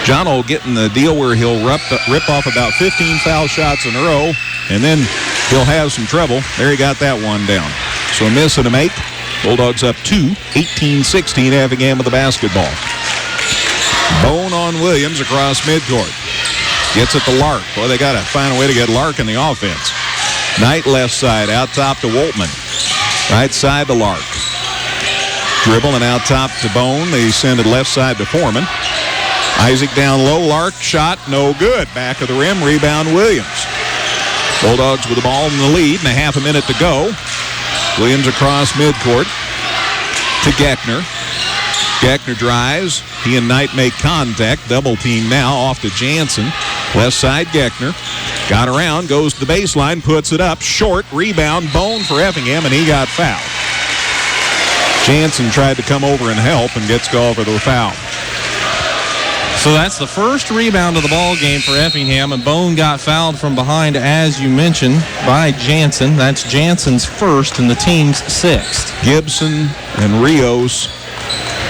John will get in the deal where he'll rip off about 15 foul shots in a row, and then he'll have some trouble. There he got that one down. So a miss and a make. Bulldogs up 2, 18-16, Effingham with the basketball. Bone on Williams across midcourt. Gets it to Lark. Boy, they got to find a way to get Lark in the offense. Knight left side, out top to Woltman. Right side to Lark. Dribble and out top to Bone. They send it left side to Foreman. Isaac down low. Lark shot, no good. Back of the rim, rebound Williams. Bulldogs with the ball in the lead and a half a minute to go. Williams across midcourt to Geckner. Geckner drives. He and Knight make contact. Double team now off to Jansen. Left side, Geckner. Got around, goes to the baseline, puts it up. Short, rebound, Bone for Effingham, and he got fouled. Jansen tried to come over and help and gets called for the foul. So that's the first rebound of the ball game for Effingham, and Bone got fouled from behind, as you mentioned, by Jansen. That's Jansen's first and the team's sixth. Gibson and Rios.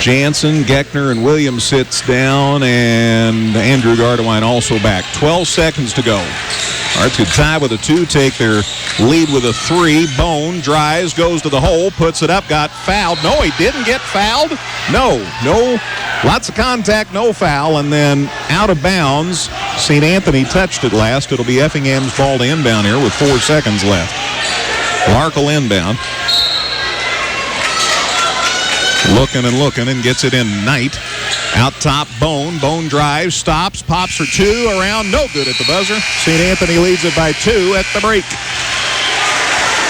Jansen, Geckner, and Williams sits down, and Andrew Gardewine also back. 12 seconds to go. Hearts could tie with a 2, take their lead with a 3. Bone drives, goes to the hole, puts it up, got fouled. No, he didn't get fouled. No. Lots of contact, no foul, and then out of bounds. St. Anthony touched it last. It'll be Effingham's ball to inbound here with 4 seconds left. Lark will inbound. Looking and gets it in Knight. Out top, Bone. Bone drives, stops, pops for 2, around, no good at the buzzer. St. Anthony leads it by 2 at the break.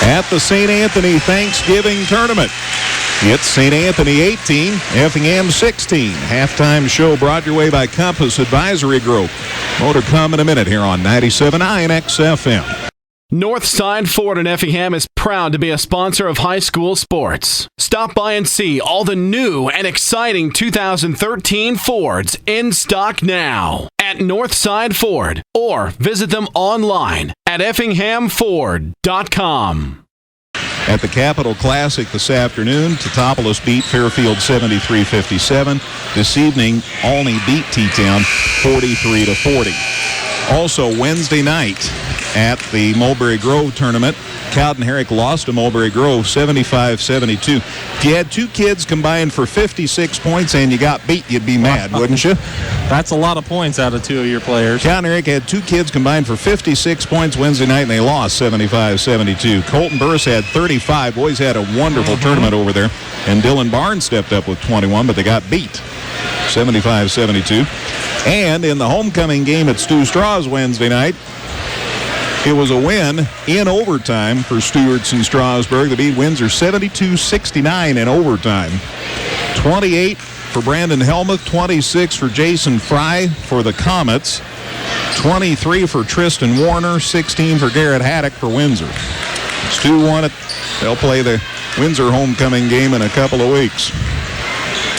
At the St. Anthony Thanksgiving Tournament, it's St. Anthony 18, Effingham 16. Halftime show brought your way by Compass Advisory Group. More to come in a minute here on 97.9 XFM. Northside Ford in Effingham is proud to be a sponsor of high school sports. Stop by and see all the new and exciting 2013 Fords in stock now at Northside Ford, or visit them online at effinghamford.com. At the Capital Classic this afternoon, Teutopolis beat Fairfield 73-57. This evening, Olney beat T-Town 43-40. Also, Wednesday night at the Mulberry Grove tournament, Cowden Herrick lost to Mulberry Grove 75-72. If you had two kids combined for 56 points and you got beat, you'd be mad, wouldn't you? That's a lot of points out of two of your players. Cowden Herrick had two kids combined for 56 points Wednesday night, and they lost 75-72. Colton Burris had 35. Boys had a wonderful tournament over there. And Dylan Barnes stepped up with 21, but they got beat 75-72. And in the homecoming game at Stu Straw's Wednesday night, it was a win in overtime for Stewart's and Strasburg. They beat Windsor 72-69 in overtime. 28 for Brandon Helmuth, 26 for Jason Fry for the Comets, 23 for Tristan Warner, 16 for Garrett Haddock for Windsor. Stu won it. They'll play the Windsor homecoming game in a couple of weeks.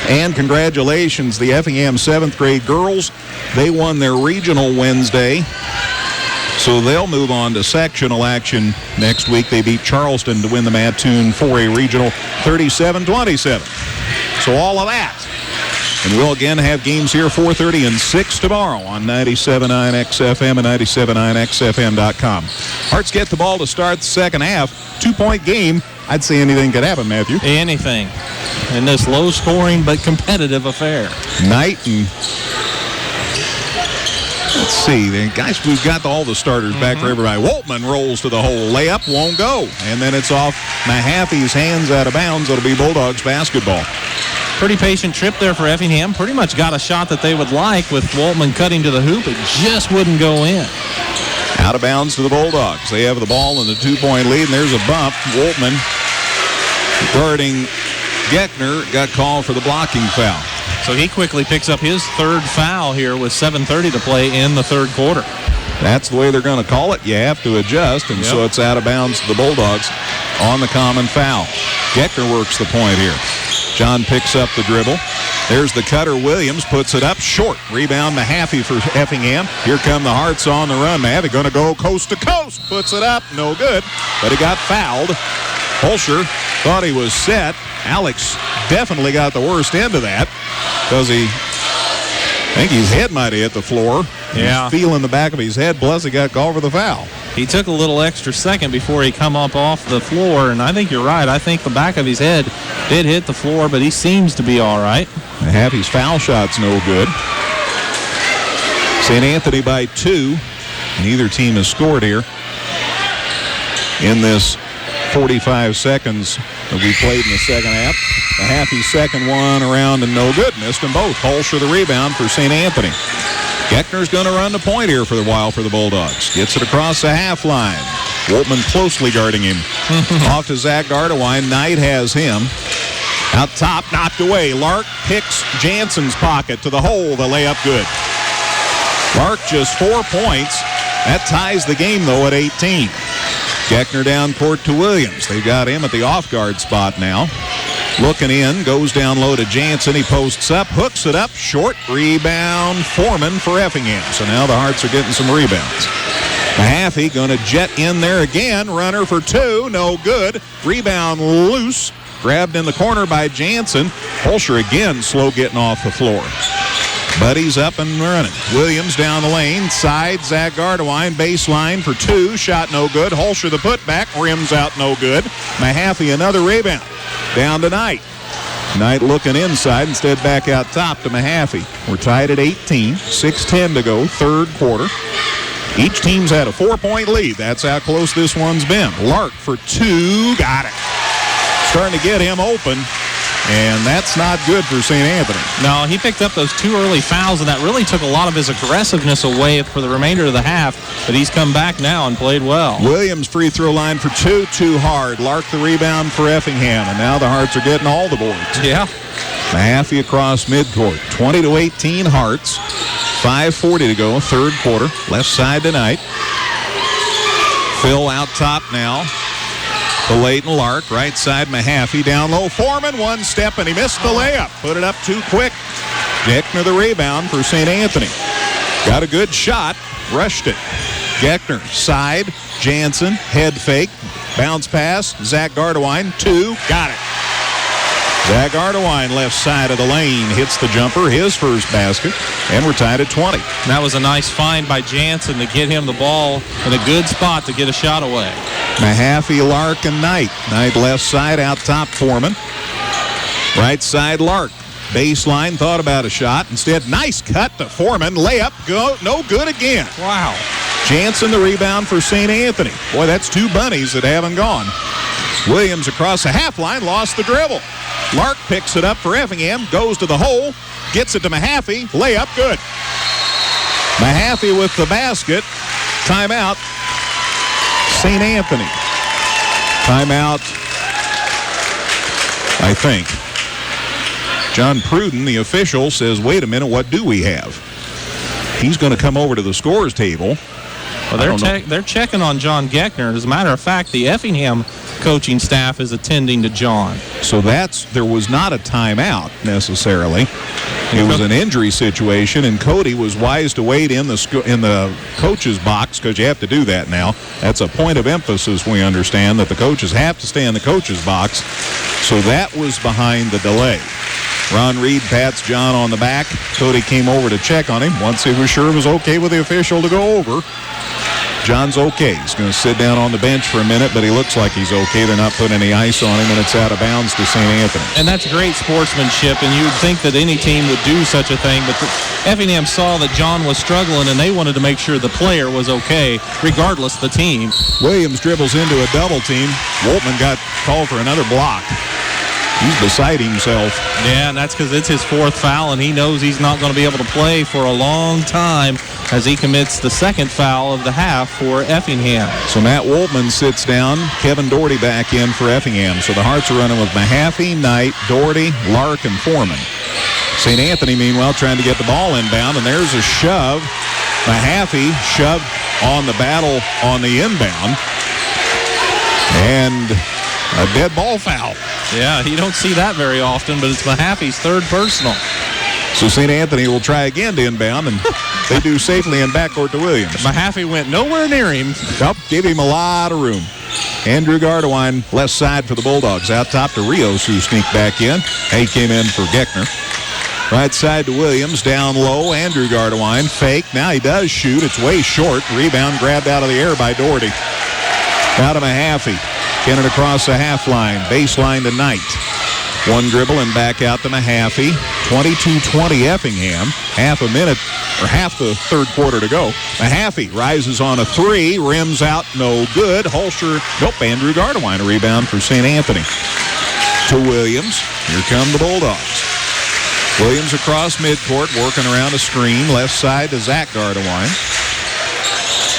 And congratulations, the Effingham 7th grade girls. They won their regional Wednesday, so they'll move on to sectional action next week. They beat Charleston to win the Mattoon 4A regional 37-27. So all of that. And we'll again have games here 4:30 and 6 tomorrow on 97.9 XFM and 97.9XFM.com. Hearts get the ball to start the second half. 2-point game. I'd say anything could happen, Matthew. Anything in this low-scoring but competitive affair. Knight and let's see, guys, we've got all the starters back for everybody. Woltman rolls to the hole. Layup won't go. And then it's off Mahaffey's hands out of bounds. It'll be Bulldogs basketball. Pretty patient trip there for Effingham. Pretty much got a shot that they would like with Woltman cutting to the hoop. It just wouldn't go in. Out of bounds to the Bulldogs. They have the ball in the 2-point lead, and there's a bump. Woltman guarding Geckner got called for the blocking foul. So he quickly picks up his third foul here with 7:30 to play in the third quarter. That's the way they're going to call it. You have to adjust, and so it's out of bounds to the Bulldogs on the common foul. Geckner works the point here. John picks up the dribble. There's the cutter. Williams puts it up short. Rebound Mahaffey for Effingham. Here come the Hearts on the run. Mahaffey going to go coast to coast. Puts it up. No good. But he got fouled. Holscher thought he was set. Alex definitely got the worst end of that because I think his head might have hit the floor. Yeah. He's feeling the back of his head, plus he got called for the foul. He took a little extra second before he come up off the floor, and I think you're right. I think the back of his head did hit the floor, but he seems to be all right. Happy's foul shot's no good. St. Anthony by 2. Neither team has scored here in this 45 seconds that we played in the second half. Mahaffey's second one around and no good. Missed them both. Holscher the rebound for St. Anthony. Geckner's going to run the point here for a while for the Bulldogs. Gets it across the half line. Woltman closely guarding him. Off to Zach Gardewine. Knight has him. Out top, knocked away. Lark picks Jansen's pocket to the hole. The layup good. Lark just 4 points. That ties the game, though, at 18. Geckner down court to Williams. They've got him at the off-guard spot now. Looking in, goes down low to Jansen. He posts up, hooks it up, short rebound. Foreman for Effingham. So now the Hearts are getting some rebounds. Mahaffey going to jet in there again. Runner for 2, no good. Rebound loose. Grabbed in the corner by Jansen. Holscher again slow getting off the floor. Buddy's up and running. Williams down the lane. Side, Zach Gardewine. Baseline for 2. Shot no good. Holscher the putback. Rims out no good. Mahaffey another rebound. Down to Knight. Knight looking inside. Instead back out top to Mahaffey. We're tied at 18. 6:10 to go. Third quarter. Each team's had a 4-point lead. That's how close this one's been. Lark for 2. Got it. Starting to get him open. And that's not good for St. Anthony. No, he picked up those 2 early fouls, and that really took a lot of his aggressiveness away for the remainder of the half. But he's come back now and played well. Williams free throw line for 2, too hard. Lark the rebound for Effingham, and now the Hearts are getting all the boards. Yeah. Mahaffey across midcourt. 20-18 Hearts. 5:40 to go, third quarter. Left side tonight. Phil out top now. To Leighton Lark, right side Mahaffey, down low. Foreman, one step, and he missed the layup. Put it up too quick. Geckner the rebound for St. Anthony. Got a good shot, rushed it. Geckner, side, Jansen, head fake, bounce pass, Zach Gardewine, 2, got it. Zach Gardewine, left side of the lane, hits the jumper, his first basket, and we're tied at 20. That was a nice find by Jansen to get him the ball in a good spot to get a shot away. Mahaffey, Lark, and Knight. Knight left side, out top Foreman. Right side Lark. Baseline, thought about a shot. Instead, nice cut to Foreman. Layup, go, no good again. Wow. Jansen the rebound for St. Anthony. Boy, that's 2 bunnies that haven't gone. Williams across the half line, lost the dribble. Lark picks it up for Effingham, goes to the hole, gets it to Mahaffey. Layup, good. Mahaffey with the basket. Timeout. St. Anthony. Timeout, I think. John Pruden, the official, says, wait a minute, what do we have? He's going to come over to the scores table. Well, they're checking on John Geckner. As a matter of fact, the Effingham coaching staff is attending to John. So there was not a timeout necessarily. It was an injury situation, and Cody was wise to wait in the coach's box, because you have to do that now. That's a point of emphasis, we understand, that the coaches have to stay in the coach's box. So that was behind the delay. Ron Reed pats John on the back. Cody came over to check on him once he was sure it was okay with the official to go over. John's okay. He's going to sit down on the bench for a minute, but he looks like he's okay. They're not putting any ice on him, and it's out of bounds to St. Anthony. And that's great sportsmanship, and you would think that any team would do such a thing, but Effingham saw that John was struggling, and they wanted to make sure the player was okay, regardless of the team. Williams dribbles into a double team. Woltman got called for another block. He's beside himself. Yeah, and that's because it's his 4th foul, and he knows he's not going to be able to play for a long time as he commits the 2nd foul of the half for Effingham. So Matt Woltman sits down. Kevin Doherty back in for Effingham. So the Hearts are running with Mahaffey, Knight, Doherty, Lark, and Foreman. St. Anthony, meanwhile, trying to get the ball inbound, and there's a shove. Mahaffey shoved on the battle on the inbound. And a dead ball foul. Yeah, you don't see that very often, but it's Mahaffey's 3rd personal. So St. Anthony will try again to inbound, and they do safely in backcourt to Williams. Mahaffey went nowhere near him. Nope, give him a lot of room. Andrew Gardewine, left side for the Bulldogs. Out top to Rios, who sneaked back in. He came in for Geckner. Right side to Williams, down low. Andrew Gardewine, fake. Now he does shoot. It's way short. Rebound grabbed out of the air by Doherty. Out to Mahaffey. Getting it across the half line. Baseline to Knight. One dribble and back out to Mahaffey. 22-20 Effingham. Half the 3rd quarter to go. Mahaffey rises on a 3. Rims out, no good. Holscher, nope. Andrew Gardewine, a rebound for St. Anthony. To Williams. Here come the Bulldogs. Williams across midcourt, working around a screen. Left side to Zach Gardewine.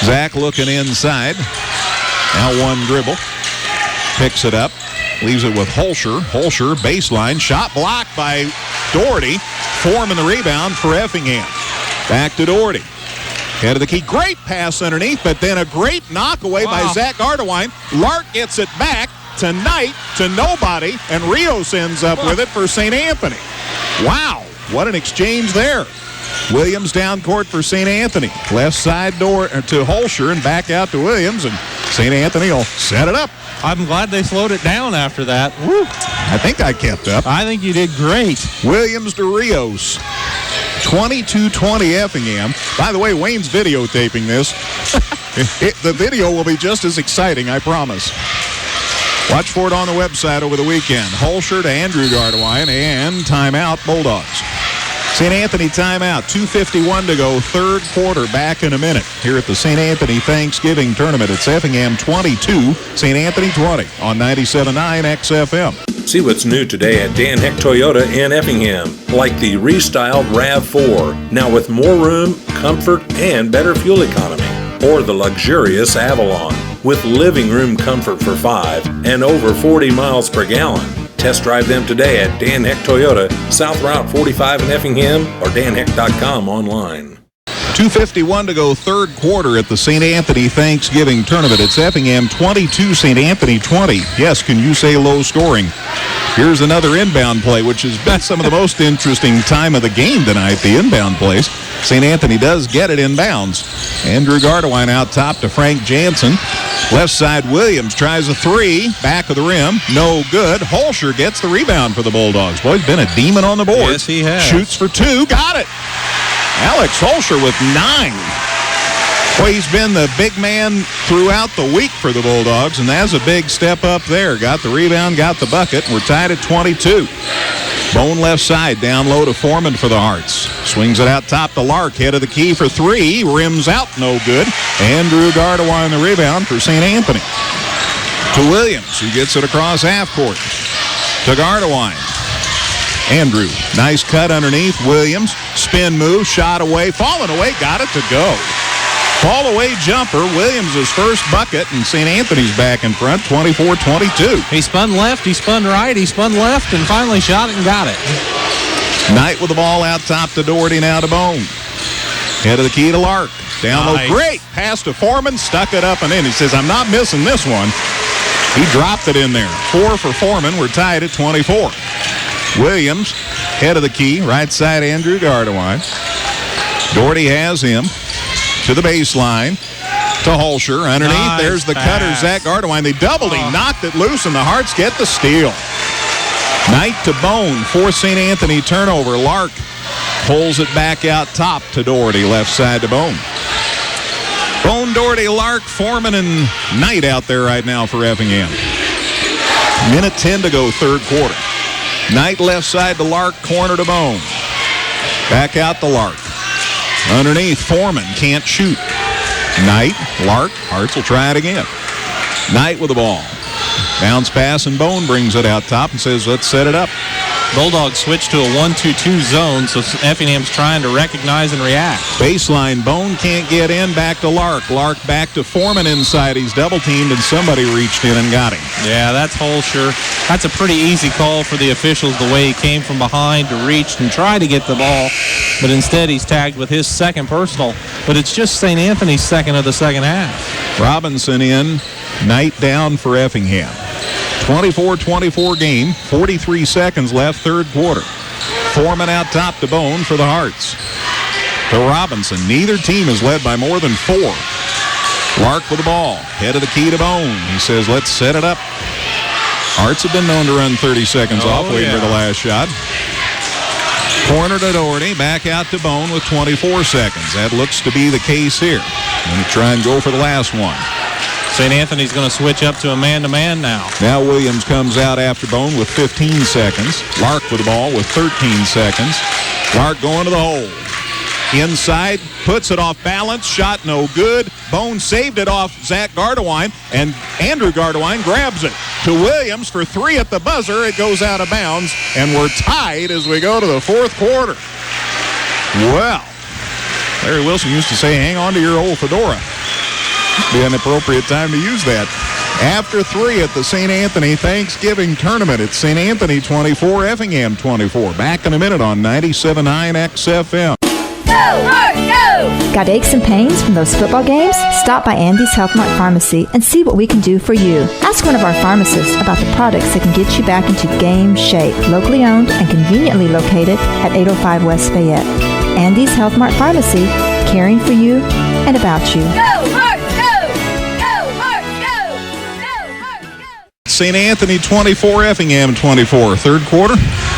Zach looking inside. Now one dribble. Picks it up. Leaves it with Holscher. Holscher, baseline. Shot blocked by Doherty. Foreman the rebound for Effingham. Back to Doherty. Head of the key. Great pass underneath, but then a great knockaway by Zach Gardewine. Lark gets it back to Knight, to nobody, and Rios ends up with it for St. Anthony. Wow, what an exchange there. Williams down court for St. Anthony. Left side door to Holscher and back out to Williams, and St. Anthony will set it up. I'm glad they slowed it down after that. Woo. I think I kept up. I think you did great. Williams to Rios. 22-20 Effingham. By the way, Wayne's videotaping this. The video will be just as exciting, I promise. Watch for it on the website over the weekend. Holscher to Andrew Gardewine, and timeout, Bulldogs. St. Anthony timeout, 2:51 to go, 3rd quarter, back in a minute. Here at the St. Anthony Thanksgiving Tournament, it's Effingham 22, St. Anthony 20 on 97.9 XFM. See what's new today at Dan Heck Toyota in Effingham, like the restyled RAV4, now with more room, comfort, and better fuel economy. Or the luxurious Avalon, with living room comfort for 5 and over 40 miles per gallon. Test drive them today at Dan Heck Toyota, South Route 45 in Effingham, or danheck.com online. 2:51 to go, third quarter at the St. Anthony Thanksgiving Tournament. It's Effingham 22, St. Anthony 20. Yes, can you say low scoring? Here's another inbound play, which has been some of the most interesting time of the game tonight, the inbound plays. St. Anthony does get it inbounds. Andrew Gardewine out top to Frank Jansen. Left side, Williams tries a three. Back of the rim. No good. Holscher gets the rebound for the Bulldogs. Boy, he's been a demon on the board. Yes, he has. Shoots for two. Got it. Alex Holscher with 9. Boy, he's been the big man throughout the week for the Bulldogs, and that's a big step up there. Got the rebound, got the bucket, and we're tied at 22. Bone left side, down low to Foreman for the Hearts. Swings it out top to Lark, head of the key for three. Rims out, no good. Andrew Gardewine the rebound for St. Anthony. To Williams, who gets it across half court. To Gardewine. Andrew, nice cut underneath. Williams, spin move, shot away, falling away, got it to go. Fall away jumper, Williams' first bucket, and St. Anthony's back in front, 24-22. He spun left, he spun right, he spun left, and finally shot it and got it. Knight with the ball out top to Doherty, now to Bone. Head of the key to Lark. Down low, great pass to Foreman, stuck it up and in. He says, I'm not missing this one. He dropped it in there. 4 for Foreman, we're tied at 24. Williams, head of the key, right side Andrew Gardewine. Doherty has him to the baseline to Holscher. Underneath, nice there's the pass. cutter, Zach Gardewine. They doubled him, knocked it loose, and the Hearts get the steal. Knight to Bone, fourth St. Anthony turnover. Lark pulls it back out top to Doherty, left side to Bone. Bone, Doherty, Lark, Foreman, and Knight out there right now for Effingham. Minute 10 to go, third quarter. Knight left side to Lark, corner to Bone. Back out to Lark. Underneath, Foreman can't shoot. Knight, Lark, Hearts will try it again. Knight with the ball. Bounce pass, and Bone brings it out top and says, let's set it up. Bulldogs switch to a 1-2-2 zone, so Effingham's trying to recognize and react. Baseline, Bone can't get in, back to Lark. Lark back to Foreman inside. He's double-teamed, and somebody reached in and got him. Yeah, that's Holscher. That's a pretty easy call for the officials, the way he came from behind to reach and try to get the ball, but instead he's tagged with his second personal. But it's just St. Anthony's second of the second half. Robinson in, Knight down for Effingham. 24-24 game, 43 seconds left, third quarter. Foreman out top to Bone for the Hearts. To Robinson. Neither team is led by more than 4. Lark with the ball. Head of the key to Bone. He says, let's set it up. Hearts have been known to run 30 seconds off, waiting for the last shot. Corner to Doherty. Back out to Bone with 24 seconds. That looks to be the case here. Going to try and go for the last one. St. Anthony's going to switch up to a man-to-man now. Now Williams comes out after Bone with 15 seconds. Lark with the ball with 13 seconds. Lark going to the hole. Inside, puts it off balance. Shot no good. Bone saved it off Zach Gardewine, and Andrew Gardewine grabs it to Williams for 3 at the buzzer. It goes out of bounds, and we're tied as we go to the fourth quarter. Well, Larry Wilson used to say, hang on to your old fedora. Be an appropriate time to use that. After 3 at the St. Anthony Thanksgiving Tournament, it's St. Anthony 24, Effingham 24. Back in a minute on 97.9 XFM. Go, Hearts, go! Got aches and pains from those football games? Stop by Andy's Health Mart Pharmacy and see what we can do for you. Ask one of our pharmacists about the products that can get you back into game shape. Locally owned and conveniently located at 805 West Fayette. Andy's Health Mart Pharmacy, caring for you and about you. Go, Hearts, go! Go, Hearts, go! Go, Hearts, go! St. Anthony 24, Effingham 24. Third quarter.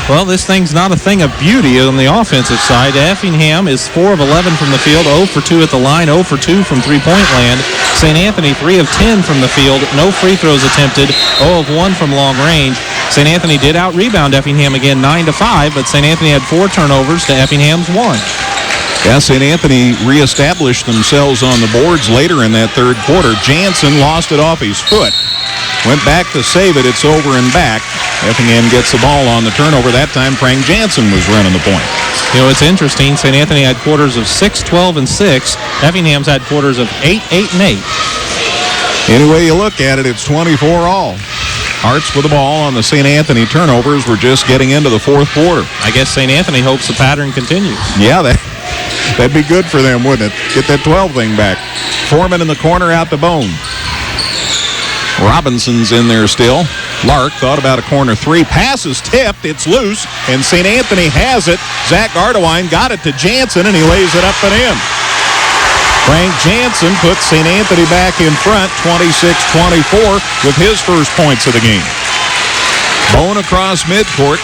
Well, this thing's not a thing of beauty on the offensive side. Effingham is 4 of 11 from the field, 0 for 2 at the line, 0 for 2 from three-point land. St. Anthony 3 of 10 from the field, no free throws attempted, 0 of 1 from long range. St. Anthony did out-rebound Effingham again 9-5, but St. Anthony had 4 turnovers to Effingham's 1. Yeah, St. Anthony reestablished themselves on the boards later in that third quarter. Jansen lost it off his foot. Went back to save it. It's over and back. Effingham gets the ball on the turnover. That time, Frank Jansen was running the point. You know, it's interesting. St. Anthony had quarters of 6, 12, and 6. Effingham's had quarters of 8, 8, and 8. Any way you look at it, it's 24 all. Hearts with the ball on the St. Anthony turnovers. We're just getting into the fourth quarter. I guess St. Anthony hopes the pattern continues. Yeah, That'd be good for them, wouldn't it? Get that 12 thing back. Foreman in the corner out to Bone. Robinson's in there still. Lark thought about a corner three. Pass is tipped. It's loose, and St. Anthony has it. Zach Gardewine got it to Jansen, and he lays it up and in. Frank Jansen puts St. Anthony back in front, 26-24, with his first points of the game. Bone across midcourt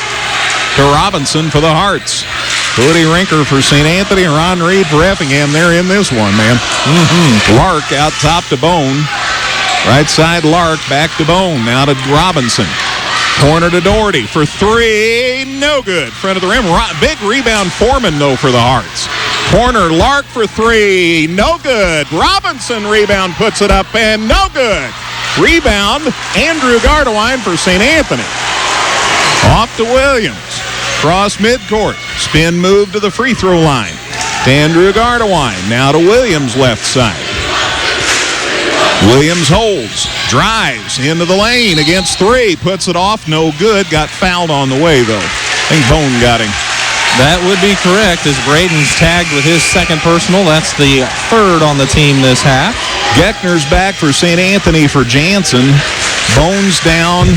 to Robinson for the Hearts. Cody Rinker for St. Anthony and Ron Reed for Effingham. They're in this one, man. Lark out top to Bone. Right side Lark, back to Bone. Now to Robinson. Corner to Doherty for three. No good. Front of the rim. Big rebound Foreman, though, for the Hearts. Corner Lark for three. No good. Robinson rebound, puts it up, and no good. Rebound Andrew Gardewine for St. Anthony. Off to Williams. Cross midcourt. Spin move to the free throw line. To Andrew Gardewine. Now to Williams left side. Williams holds, drives into the lane against three, puts it off, no good, got fouled on the way, though. I think Bone got him. That would be correct, as Braden's tagged with his second personal. That's the third on the team this half. Geckner's back for St. Anthony for Jansen. Bone's down,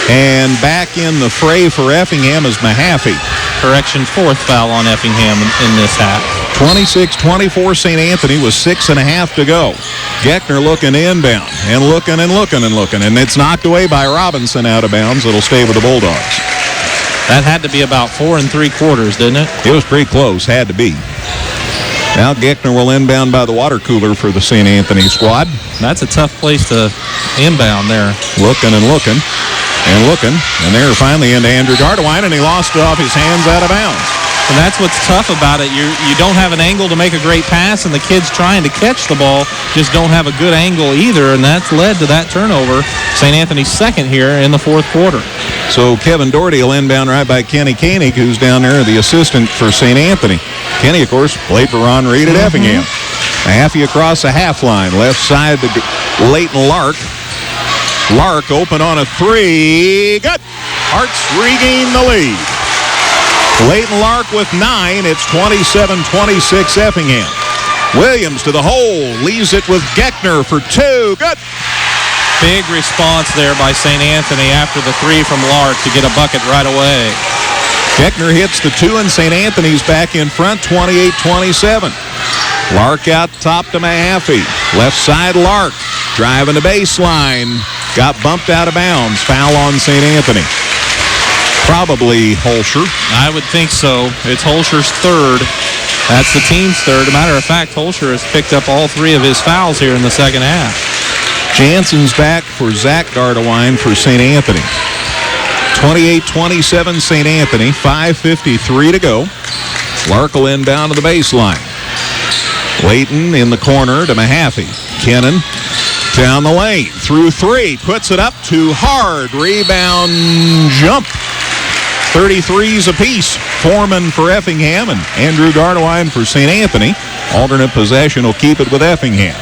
and back in the fray for Effingham is Mahaffey. Correction, fourth foul on Effingham in this half. 26-24 St. Anthony with 6.5 to go. Geckner looking inbound and looking and looking and looking, and it's knocked away by Robinson out of bounds. It'll stay with the Bulldogs. That had to be about 4 3/4, didn't it? It was pretty close, had to be. Now Geckner will inbound by the water cooler for the St. Anthony squad. That's a tough place to inbound there. Looking and looking and looking, and they're finally into Andrew Gardewine, and he lost it off his hands out of bounds. And that's what's tough about it. You don't have an angle to make a great pass, and the kids trying to catch the ball just don't have a good angle either, and that's led to that turnover. St. Anthony's second here in the fourth quarter. So Kevin Doherty will inbound right by Kenny Koenig, who's down there, the assistant for St. Anthony. Kenny, of course, played for Ron Reed at Effingham. Mahaffey across the half line, left side to Leighton Lark. Lark open on a three. Good. Hearts regain the lead. Leighton Lark with 9. It's 27-26 Effingham. Williams to the hole. Leaves it with Geckner for 2. Good. Big response there by St. Anthony after the three from Lark to get a bucket right away. Geckner hits the 2, and St. Anthony's back in front, 28-27. Lark out top to Mahaffey. Left side Lark. Driving the baseline. Got bumped out of bounds. Foul on St. Anthony. Probably Holscher. I would think so. It's Holscher's third. That's the team's third. As a matter of fact, Holscher has picked up all 3 of his fouls here in the second half. Jansen's back for Zach Gardewine for St. Anthony. 28-27 St. Anthony. 5:53 to go. Lark will inbound to the baseline. Leighton in the corner to Mahaffey. Kennan down the lane. Through 3. Puts it up too hard. Rebound jump. 33s apiece. Foreman for Effingham and Andrew Gardewine for St. Anthony. Alternate possession will keep it with Effingham.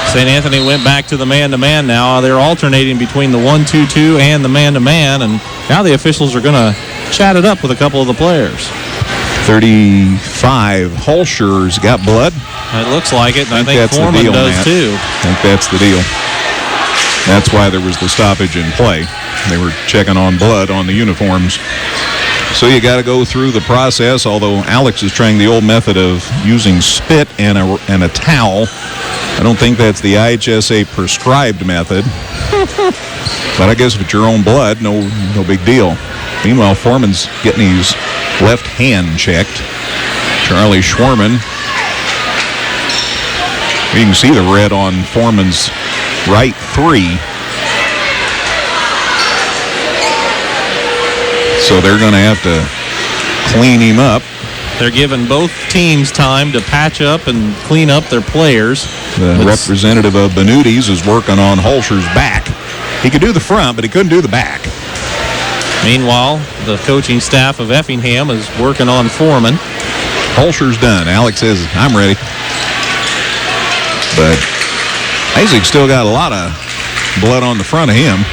St. Anthony went back to the man-to-man now. They're alternating between the 1-2-2 and the man-to-man, and now the officials are going to chat it up with a couple of the players. 35. Holscher's got blood. It looks like it, and I think Foreman does too. I think that's the deal. That's why there was the stoppage in play. They were checking on blood on the uniforms. So you got to go through the process, although Alex is trying the old method of using spit and a towel. I don't think that's the IHSA prescribed method. But I guess if it's your own blood, no big deal. Meanwhile, Foreman's getting his left hand checked. Charlie Schwerman. You can see the red on Foreman's right 3. So they're going to have to clean him up. They're giving both teams time to patch up and clean up their players. The representative of Benuti's is working on Holscher's back. He could do the front, but he couldn't do the back. Meanwhile, the coaching staff of Effingham is working on Foreman. Holscher's done. Alex says, I'm ready. But Isaac's still got a lot of blood on the front of him.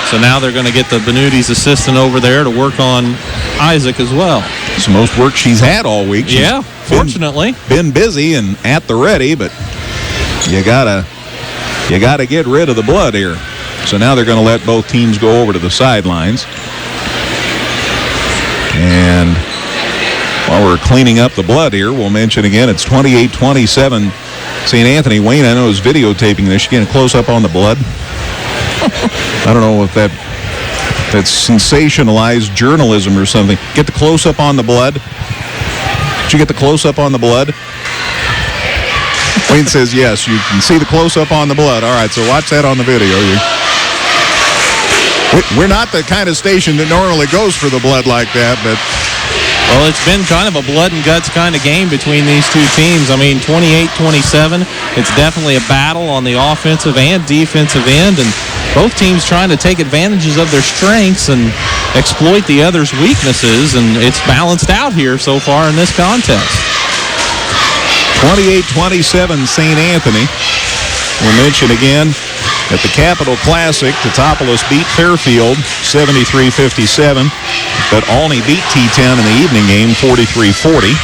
So now they're going to get the Benuti's assistant over there to work on Isaac as well. It's the most work she's had all week. She's fortunately. Been busy and at the ready, but you gotta get rid of the blood here. So now they're going to let both teams go over to the sidelines. And while we're cleaning up the blood here, we'll mention again it's 28-27 St. Anthony. Wayne, I know, is videotaping this. You getting a close-up on the blood? I don't know if that's sensationalized journalism or something. Get the close-up on the blood. Did you get the close-up on the blood? Wayne says yes. You can see the close-up on the blood. All right, so watch that on the video. We're not the kind of station that normally goes for the blood like that, but... Well, it's been kind of a blood and guts kind of game between these two teams. I mean, 28-27, it's definitely a battle on the offensive and defensive end, and both teams trying to take advantages of their strengths and exploit the other's weaknesses, and it's balanced out here so far in this contest. 28-27 St. Anthony. We'll mention again at the Capital Classic, Teutopolis beat Fairfield 73-57, but Olney beat T10 in the evening game 43-40.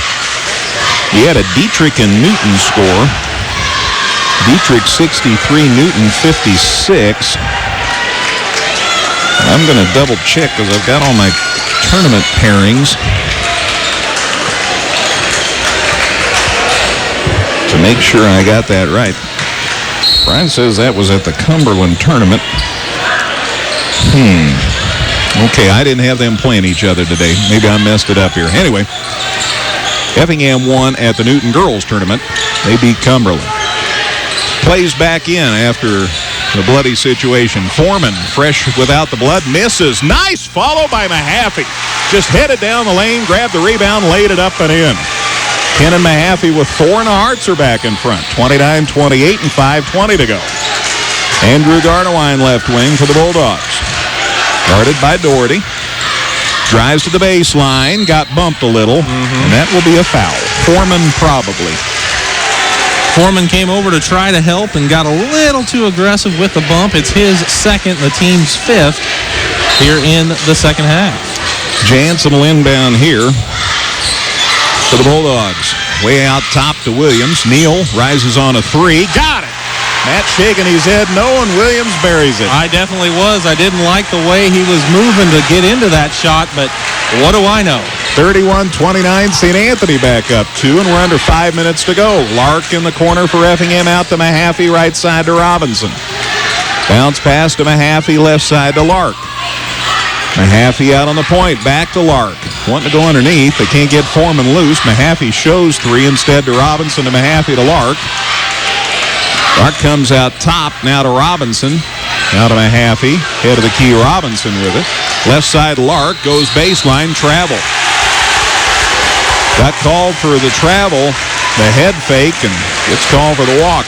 He had a Dietrich and Newton score. Dietrich 63, Newton 56. I'm going to double check because I've got all my tournament pairings to make sure I got that right. Brian says that was at the Cumberland tournament. Okay, I didn't have them playing each other today. Maybe I messed it up here. Anyway, Effingham won at the Newton girls tournament. They beat Cumberland. Plays back in after the bloody situation. Foreman, fresh without the blood, misses. Nice follow by Mahaffey. Just headed down the lane, grabbed the rebound, laid it up and in. Ken and Mahaffey with 4, and the Hearts are back in front. 29-28 and 5:20 to go. Andrew Gardewine left wing for the Bulldogs. Guarded by Doherty. Drives to the baseline. Got bumped a little, and that will be a foul. Foreman probably. Foreman came over to try to help and got a little too aggressive with the bump. It's his second, the team's 5th here in the second half. Jansen will inbound here for the Bulldogs. Way out top to Williams. Neal rises on a 3. Got it! Matt shaking his head no, and Williams buries it. I definitely was. I didn't like the way he was moving to get into that shot, but what do I know? 31-29, St. Anthony back up 2, and we're under 5 minutes to go. Lark in the corner for Effingham, out to Mahaffey, right side to Robinson. Bounce pass to Mahaffey, left side to Lark. Mahaffey out on the point, back to Lark. Wanting to go underneath, they can't get Foreman loose. Mahaffey shows 3 instead to Robinson, to Mahaffey to Lark. Lark comes out top, now to Robinson. Now to Mahaffey, head of the key, Robinson with it. Left side, Lark, goes baseline, travel. Got called for the travel, the head fake, and gets called for the walk.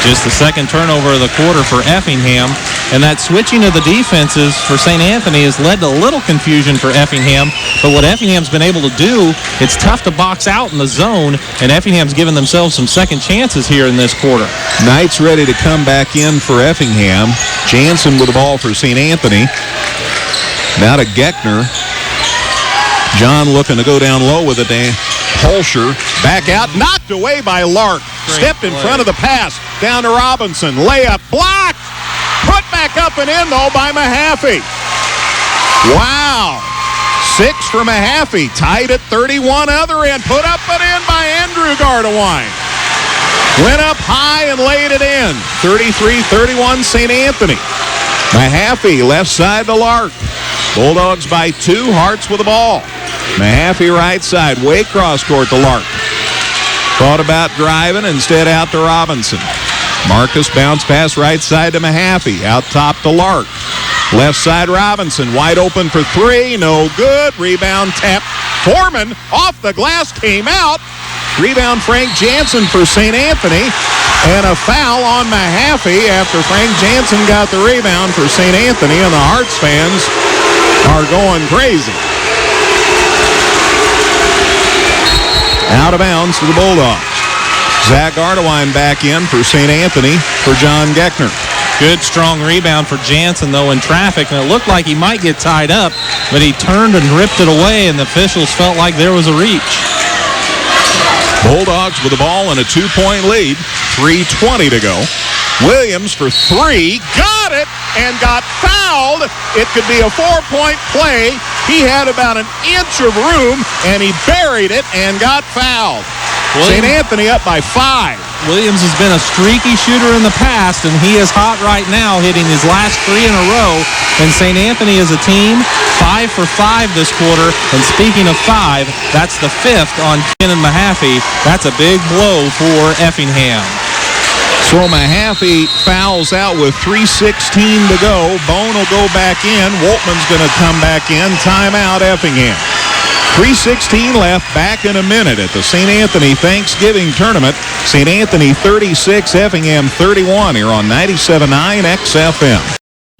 Just the second turnover of the quarter for Effingham. And that switching of the defenses for St. Anthony has led to a little confusion for Effingham. But what Effingham's been able to do, it's tough to box out in the zone, and Effingham's given themselves some second chances here in this quarter. Knight's ready to come back in for Effingham. Jansen with the ball for St. Anthony. Now to Geckner. John looking to go down low with it. Holscher back out, knocked away by Lark. Stepped in front of the pass. Down to Robinson. Layup blocked. Put back up and in, though, by Mahaffey. Wow. 6 for Mahaffey. Tied at 31 other end. Put up and in by Andrew Gardewine. Went up high and laid it in. 33-31 St. Anthony. Mahaffey left side to Lark. Bulldogs by 2. Hearts with the ball. Mahaffey right side. Way cross court to Lark. Thought about driving, instead out to Robinson. Marcus bounce pass right side to Mahaffey. Out top to Lark. Left side Robinson. Wide open for 3. No good. Rebound tap. Foreman off the glass, came out. Rebound Frank Jansen for St. Anthony. And a foul on Mahaffey after Frank Jansen got the rebound for St. Anthony. And the Hearts fans are going crazy. Out of bounds to the Bulldogs. Zach Gardewine back in for St. Anthony for John Geckner. Good, strong rebound for Jansen, though, in traffic, and it looked like he might get tied up, but he turned and ripped it away, and the officials felt like there was a reach. Bulldogs with the ball and a 2-point lead. 3:20 to go. Williams for three. Got it and got fouled. It could be a 4-point play. He had about an inch of room, and he buried it and got fouled. St. Anthony up by 5. Williams has been a streaky shooter in the past, and he is hot right now, hitting his last 3 in a row. And St. Anthony as a team, 5 for 5 this quarter. And speaking of 5, that's the 5th on Kenan Mahaffey. That's a big blow for Effingham. So Mahaffey fouls out with 3:16 to go. Bone will go back in. Woltman's going to come back in. Timeout, Effingham. 3:16 left, back in a minute at the St. Anthony Thanksgiving Tournament. St. Anthony 36, Effingham 31 here on 97.9 XFM.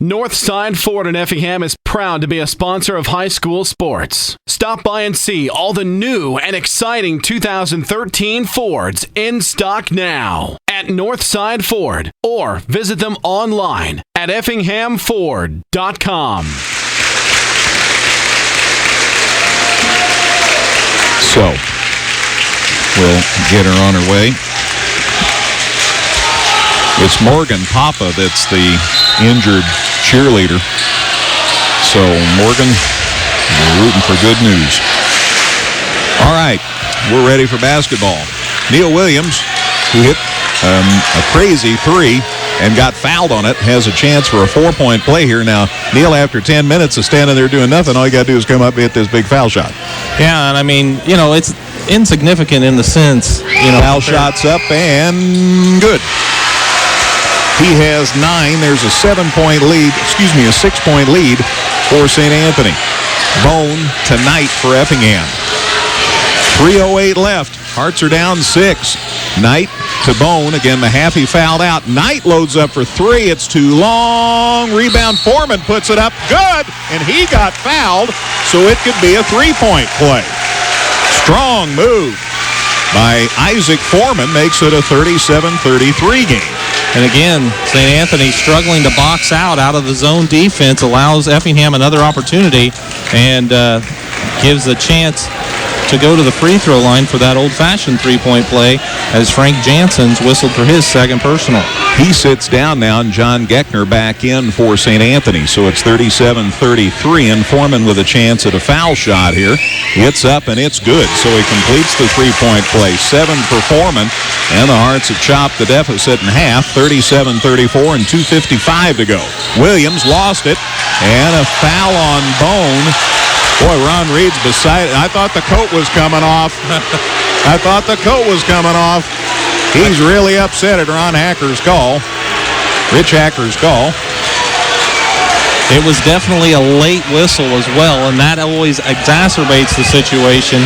Northside Ford in Effingham is proud to be a sponsor of high school sports. Stop by and see all the new and exciting 2013 Fords in stock now at Northside Ford, or visit them online at effinghamford.com. So, we'll get her on her way. It's Morgan Papa that's the injured cheerleader. So, Morgan, we're rooting for good news. All right, we're ready for basketball. Neil Williams, who hit a crazy 3 and got fouled on it, has a chance for a 4-point play here. Now, Neil, after 10 minutes of standing there doing nothing, all you got to do is come up and hit this big foul shot. Yeah, and I mean, you know, it's insignificant in the sense, you know. Foul shots up and good. He has 9. There's a 6-point lead for St. Anthony. Bone tonight for Effingham. 3:08 left. Hearts are down 6. Knight to Bone. Again, Mahaffey fouled out. Knight loads up for 3. It's too long. Rebound. Foreman puts it up. Good. And he got fouled, so it could be a 3-point play. Strong move by Isaac Foreman. Makes it a 37-33 game. And again, St. Anthony struggling to box out of the zone defense, allows Effingham another opportunity and gives a chance to go to the free throw line for that old-fashioned 3-point play as Frank Jansen's whistled for his second personal. He sits down now, and John Geckner back in for St. Anthony. So it's 37-33, and Foreman with a chance at a foul shot here. It's up, and it's good. So he completes the 3-point play. 7 for Foreman, and the Hearts have chopped the deficit in half, 37-34, and 2:55 to go. Williams lost it, and a foul on Bone. Boy, Ron Reed's beside it. I thought the coat was coming off. He's really upset at Ron Hacker's call. Rich Hacker's call. It was definitely a late whistle as well, and that always exacerbates the situation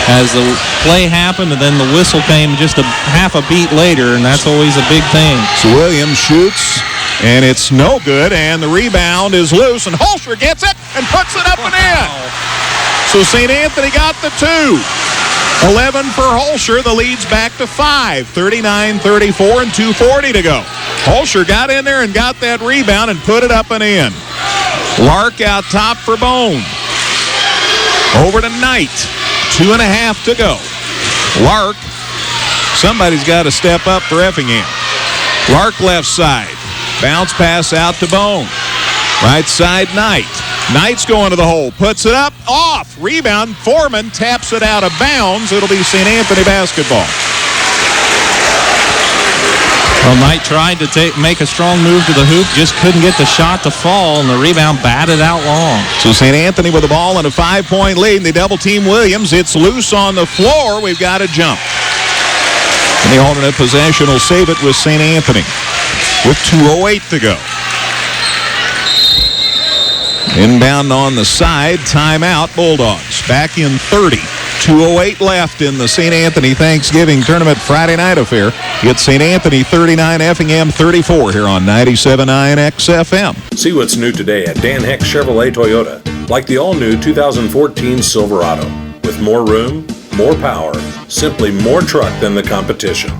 as the play happened, and then the whistle came just a half a beat later, and that's always a big thing. So Williams shoots, and it's no good, and the rebound is loose, and Holscher gets it and puts it up and in. So St. Anthony got the 2. 11 for Holscher. The lead's back to 5. 39-34 and 2:40 to go. Holscher got in there and got that rebound and put it up and in. Lark out top for Bone. Over to Knight. 2.5 to go. Lark. Somebody's got to step up for Effingham. Lark left side. Bounce pass out to Bone. Right side, Knight. Knight's going to the hole. Puts it up. Off. Rebound. Foreman taps it out of bounds. It'll be St. Anthony basketball. Well, Knight tried to make a strong move to the hoop. Just couldn't get the shot to fall, and the rebound batted out long. So St. Anthony with the ball and a 5-point lead. And they double-team Williams. It's loose on the floor. We've got to jump. And the alternate possession will save it with St. Anthony with 2:08 to go. Inbound on the side. Timeout. Bulldogs back in 30. 2:08 left in the St. Anthony Thanksgiving Tournament Friday night affair. It's St. Anthony 39, Effingham 34 here on 97.9 XFM. See what's new today at Dan Heck Chevrolet Toyota, like the all-new 2014 Silverado. With more room, more power, simply more truck than the competition.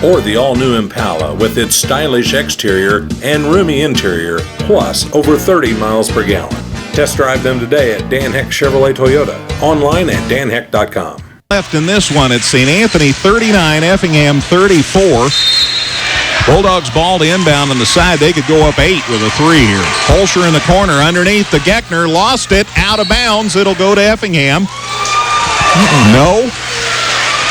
or the all-new Impala with its stylish exterior and roomy interior, plus over 30 miles per gallon. Test drive them today at Dan Heck Chevrolet Toyota, online at danheck.com. Left in this one at St. Anthony 39, Effingham 34. Bulldogs ball to inbound on the side. They could go up 8 with a 3 here. Holscher in the corner underneath the Geckner. Lost it. Out of bounds. It'll go to Effingham. No.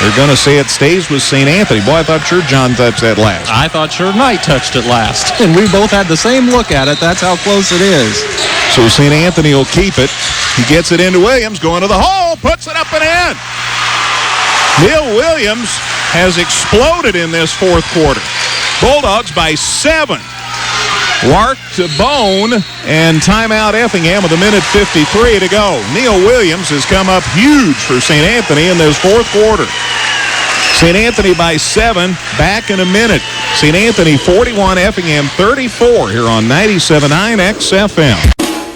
They're going to say it stays with St. Anthony. Boy, I thought sure John touched that last. I thought sure Knight touched it last. And we both had the same look at it. That's how close it is. So St. Anthony will keep it. He gets it into Williams. Going to the hole. Puts it up and in. Neil Williams has exploded in this fourth quarter. Bulldogs by 7. Lark to Bone, and timeout Effingham with 1:53 to go. Neil Williams has come up huge for St. Anthony in this fourth quarter. St. Anthony by 7, back in a minute. St. Anthony 41, Effingham 34 here on 97.9 XFM.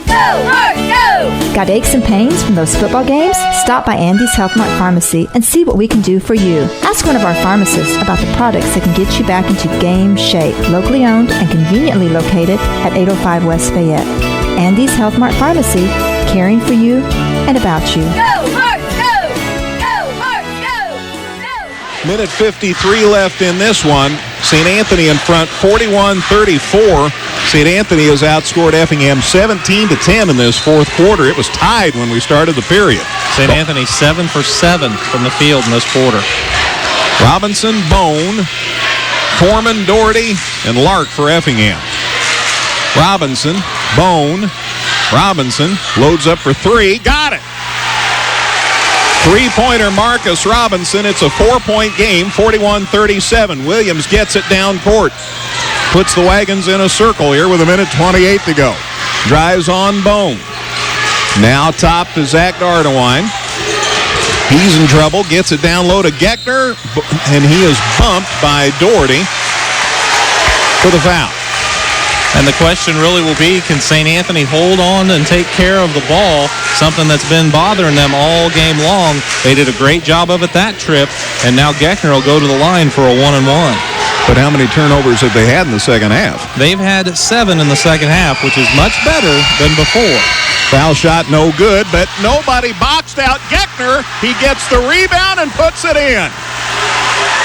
Go, Hart, go! Got aches and pains from those football games? Stop by Andy's Health Mart Pharmacy and see what we can do for you. Ask one of our pharmacists about the products that can get you back into game shape. Locally owned and conveniently located at 805 West Fayette. Andy's Health Mart Pharmacy, caring for you and about you. Go, Hart, go! Go, Hart, go! Go! 1:53 left in this one. St. Anthony in front, 41-34. St. Anthony has outscored Effingham 17-10 in this fourth quarter. It was tied when we started the period. St. Anthony 7 for 7 from the field in this quarter. Robinson, Bone, Foreman, Doherty, and Lark for Effingham. Robinson, Bone, Robinson loads up for 3. Got it! Three-pointer Marcus Robinson. It's a 4-point game, 41-37. Williams gets it down court. Puts the Wagons in a circle here with 1:28 to go. Drives on Bone. Now top to Zach Gardewine. He's in trouble. Gets it down low to Geckner, and he is bumped by Doherty for the foul. And the question really will be, can St. Anthony hold on and take care of the ball, something that's been bothering them all game long. They did a great job of it that trip, and now Geckner will go to the line for a 1-and-1. But how many turnovers have they had in the second half? They've had 7 in the second half, which is much better than before. Foul shot no good, but nobody boxed out Geckner. He gets the rebound and puts it in.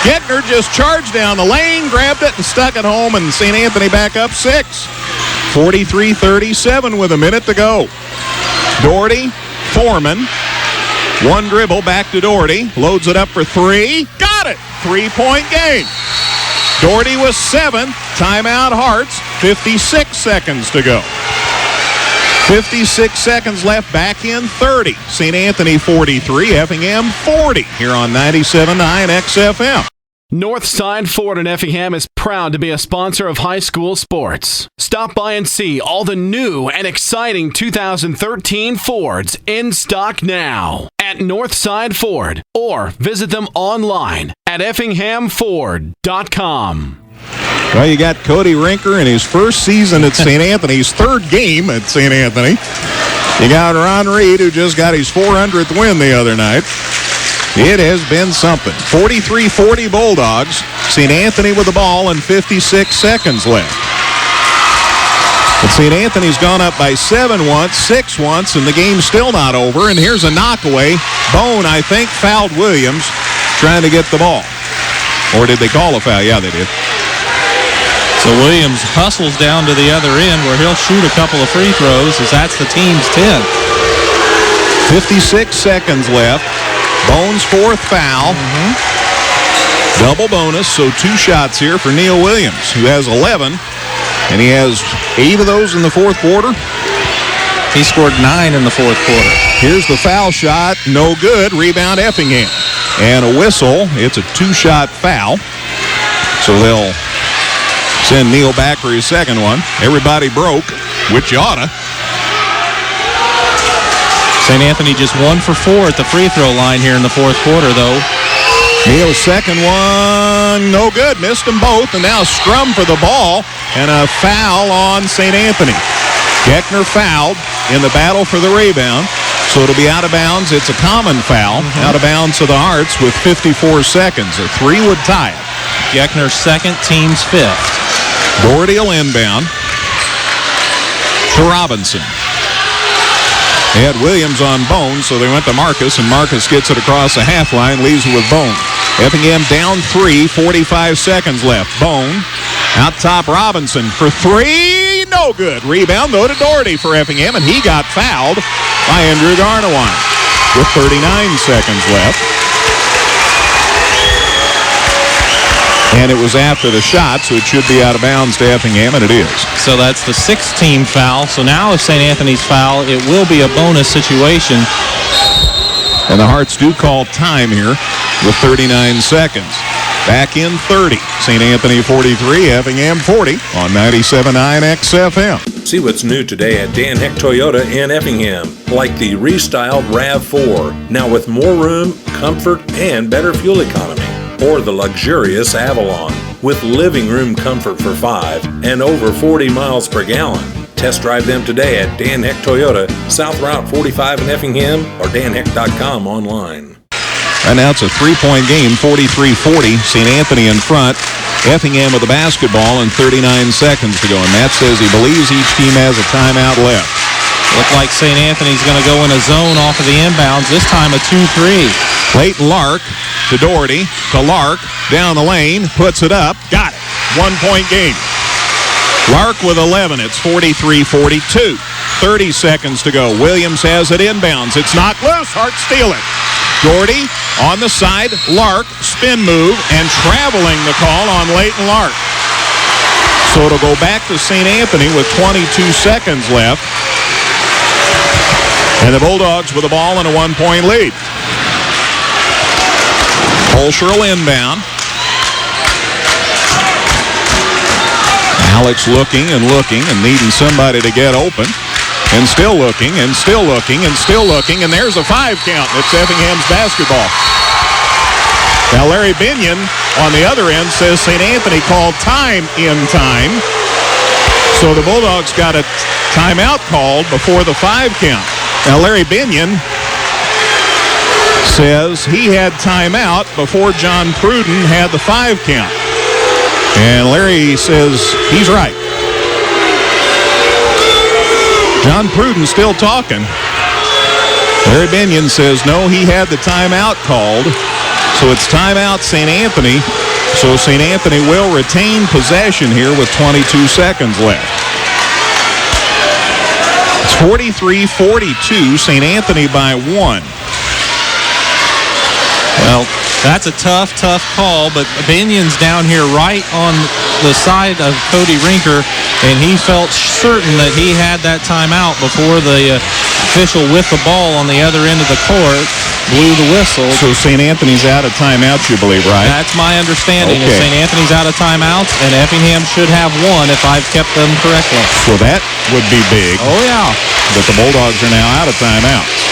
Geckner just charged down the lane, grabbed it, and stuck it home, and St. Anthony back up 6. 43-37 with a minute to go. Doherty, Foreman, one dribble back to Doherty, loads it up for 3. Got it! 3-point game. Doherty was 7. Timeout Hearts. 56 seconds to go. 56 seconds left, back in 30. St. Anthony 43, Effingham 40 here on 97.9 XFM. Northside Ford in Effingham is proud to be a sponsor of high school sports. Stop by and see all the new and exciting 2013 Fords in stock now at Northside Ford, or visit them online at effinghamford.com. Well, you got Cody Rinker in his first season at St. Anthony's third game at St. Anthony. You got Ron Reed, who just got his 400th win the other night. It has been something. 43-40 Bulldogs. St. Anthony with the ball and 56 seconds left. But St. Anthony's gone up by 7 once, 6 once, and the game's still not over. And here's a knockaway. Bone, I think, fouled Williams trying to get the ball. Or did they call a foul? Yeah, they did. So Williams hustles down to the other end where he'll shoot a couple of free throws, as that's the team's 10. 56 seconds left. Bone's fourth foul. Double bonus, so 2 shots here for Neil Williams, who has 11. And he has 8 of those in the fourth quarter. He scored 9 in the fourth quarter. Here's the foul shot. No good. Rebound Effingham. And a whistle. It's a 2-shot foul. So they'll send Neil back for his second one. Everybody broke, which you oughta. St. Anthony just 1 for 4 at the free throw line here in the fourth quarter, though. Neil's second one, no good. Missed them both, and now Strum for the ball, and a foul on St. Anthony. Geckner fouled in the battle for the rebound, so it'll be out of bounds. It's a common foul, out of bounds to the Hearts with 54 seconds. A 3 would tie it. Geckner's second, team's fifth. Doherty will inbound to Robinson. They had Williams on Bone, so they went to Marcus, and Marcus gets it across the half line, leaves it with Bone. Effingham down 3, 45 seconds left. Bone out top, Robinson for 3, no good. Rebound, though, to Doherty for Effingham, and he got fouled by Andrew Garnawine with 39 seconds left. And it was after the shot, so it should be out of bounds to Effingham, and it is. So that's the sixth team foul. So now if St. Anthony's foul, it will be a bonus situation. And the Hearts do call time here with 39 seconds. Back in 30. St. Anthony 43, Effingham 40 on 97.9 XFM. See what's new today at Dan Heck Toyota in Effingham, like the restyled RAV4, now with more room, comfort, and better fuel economy. Or the luxurious Avalon, with living room comfort for 5 and over 40 miles per gallon. Test drive them today at Dan Heck Toyota, South Route 45 in Effingham, or danheck.com online. Right now it's a 3-point game, 43-40. St. Anthony in front. Effingham with the basketball and 39 seconds to go. And Matt says he believes each team has a timeout left. Look like St. Anthony's going to go in a zone off of the inbounds, this time a 2-3. Clayton Lark to Doherty, to Lark, down the lane, puts it up, got it. 1-point game. Lark with 11, it's 43-42. 30 seconds to go. Williams has it inbounds. It's knocked loose, Hart steal it. Doherty on the side, Lark, spin move, and traveling the call on Leighton Lark. So it'll go back to St. Anthony with 22 seconds left. And the Bulldogs with the ball and a 1-point lead. Holscher will inbound. Alex looking and needing somebody to get open. And still looking, and still looking, and still looking. And there's a 5 count. It's Effingham's basketball. Now Larry Binion on the other end says St. Anthony called time in time. So the Bulldogs got a timeout called before the 5 count. Now Larry Binion says he had timeout before John Pruden had the 5 count. And Larry says he's right. John Pruden still talking. Larry Binion says no, he had the timeout called. So it's timeout St. Anthony. So St. Anthony will retain possession here with 22 seconds left. It's 43-42, St. Anthony by 1. Well, that's a tough call, but Binion's down here right on the side of Cody Rinker, and he felt certain that he had that timeout before the official with the ball on the other end of the court blew the whistle. So St. Anthony's out of timeouts, you believe, right? That's my understanding. Okay. St. Anthony's out of timeouts, and Effingham should have 1 if I've kept them correctly. So that would be big. Oh, yeah. But the Bulldogs are now out of timeouts.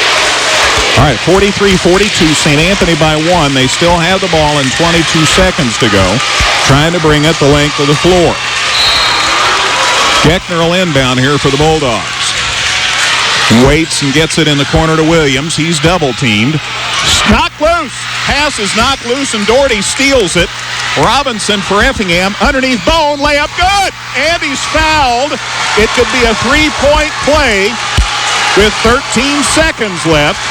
All right, 43-42, St. Anthony by 1. They still have the ball and 22 seconds to go, trying to bring it the length of the floor. Geckner will inbound here for the Bulldogs. He waits and gets it in the corner to Williams. He's double-teamed. Knocked loose. Pass is knocked loose, and Doherty steals it. Robinson for Effingham. Underneath Bone. Layup good. And he's fouled. It could be a 3-point play with 13 seconds left.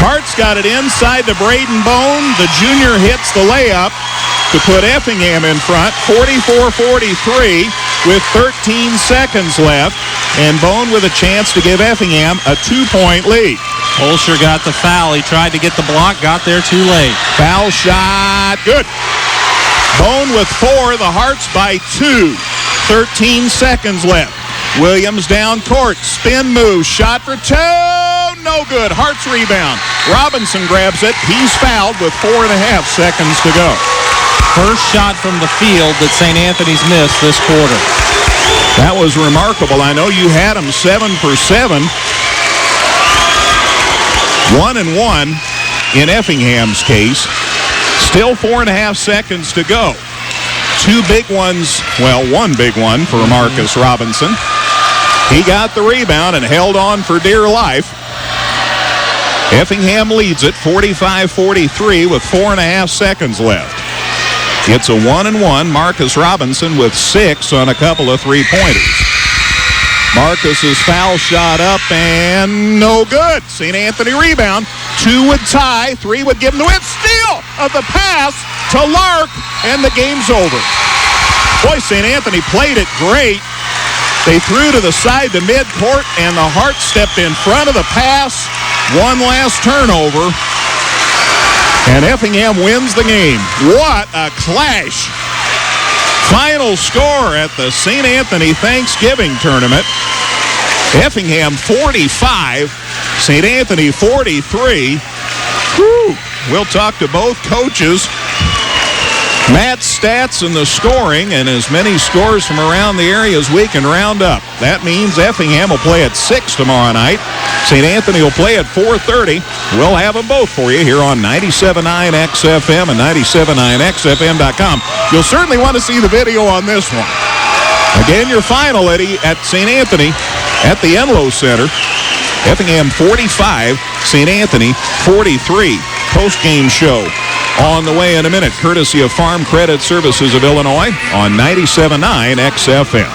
Hart's got it inside to Braden Bone. The junior hits the layup to put Effingham in front, 44-43 with 13 seconds left. And Bone with a chance to give Effingham a 2-point lead. Holscher got the foul. He tried to get the block, got there too late. Foul shot, good. Bone with 4, the Hearts by 2. 13 seconds left. Williams down court, spin move, shot for 2. No good. Hart's rebound. Robinson grabs it. He's fouled with 4.5 seconds to go. First shot from the field that St. Anthony's missed this quarter. That was remarkable. I know you had them 7 for 7. 1 and 1 in Effingham's case. Still 4.5 seconds to go. 2 big ones, well, 1 big one for Marcus Robinson. He got the rebound and held on for dear life. Effingham leads it 45-43 with 4.5 seconds left. It's a 1-and-1. Marcus Robinson with 6 on a couple of three-pointers. Marcus's foul shot up and no good. St. Anthony rebound. 2 would tie. 3 would give him the win. Steal of the pass to Lark, and the game's over. Boy, St. Anthony played it great. They threw to the side to midcourt, and the Heart stepped in front of the pass. One last turnover, and Effingham wins the game. What a clash. Final score at the St. Anthony Thanksgiving Tournament. Effingham 45, St. Anthony 43. Whew. We'll talk to both coaches. Matt's stats and the scoring, and as many scores from around the area as we can round up. That means Effingham will play at 6 tomorrow night. St. Anthony will play at 4:30. We'll have them both for you here on 97.9 XFM and 97.9XFM.com. You'll certainly want to see the video on this one. Again, your final, Eddie, at St. Anthony at the Enloe Center. Effingham 45, St. Anthony 43. Post-game show on the way in a minute, courtesy of Farm Credit Services of Illinois on 97.9 XFM.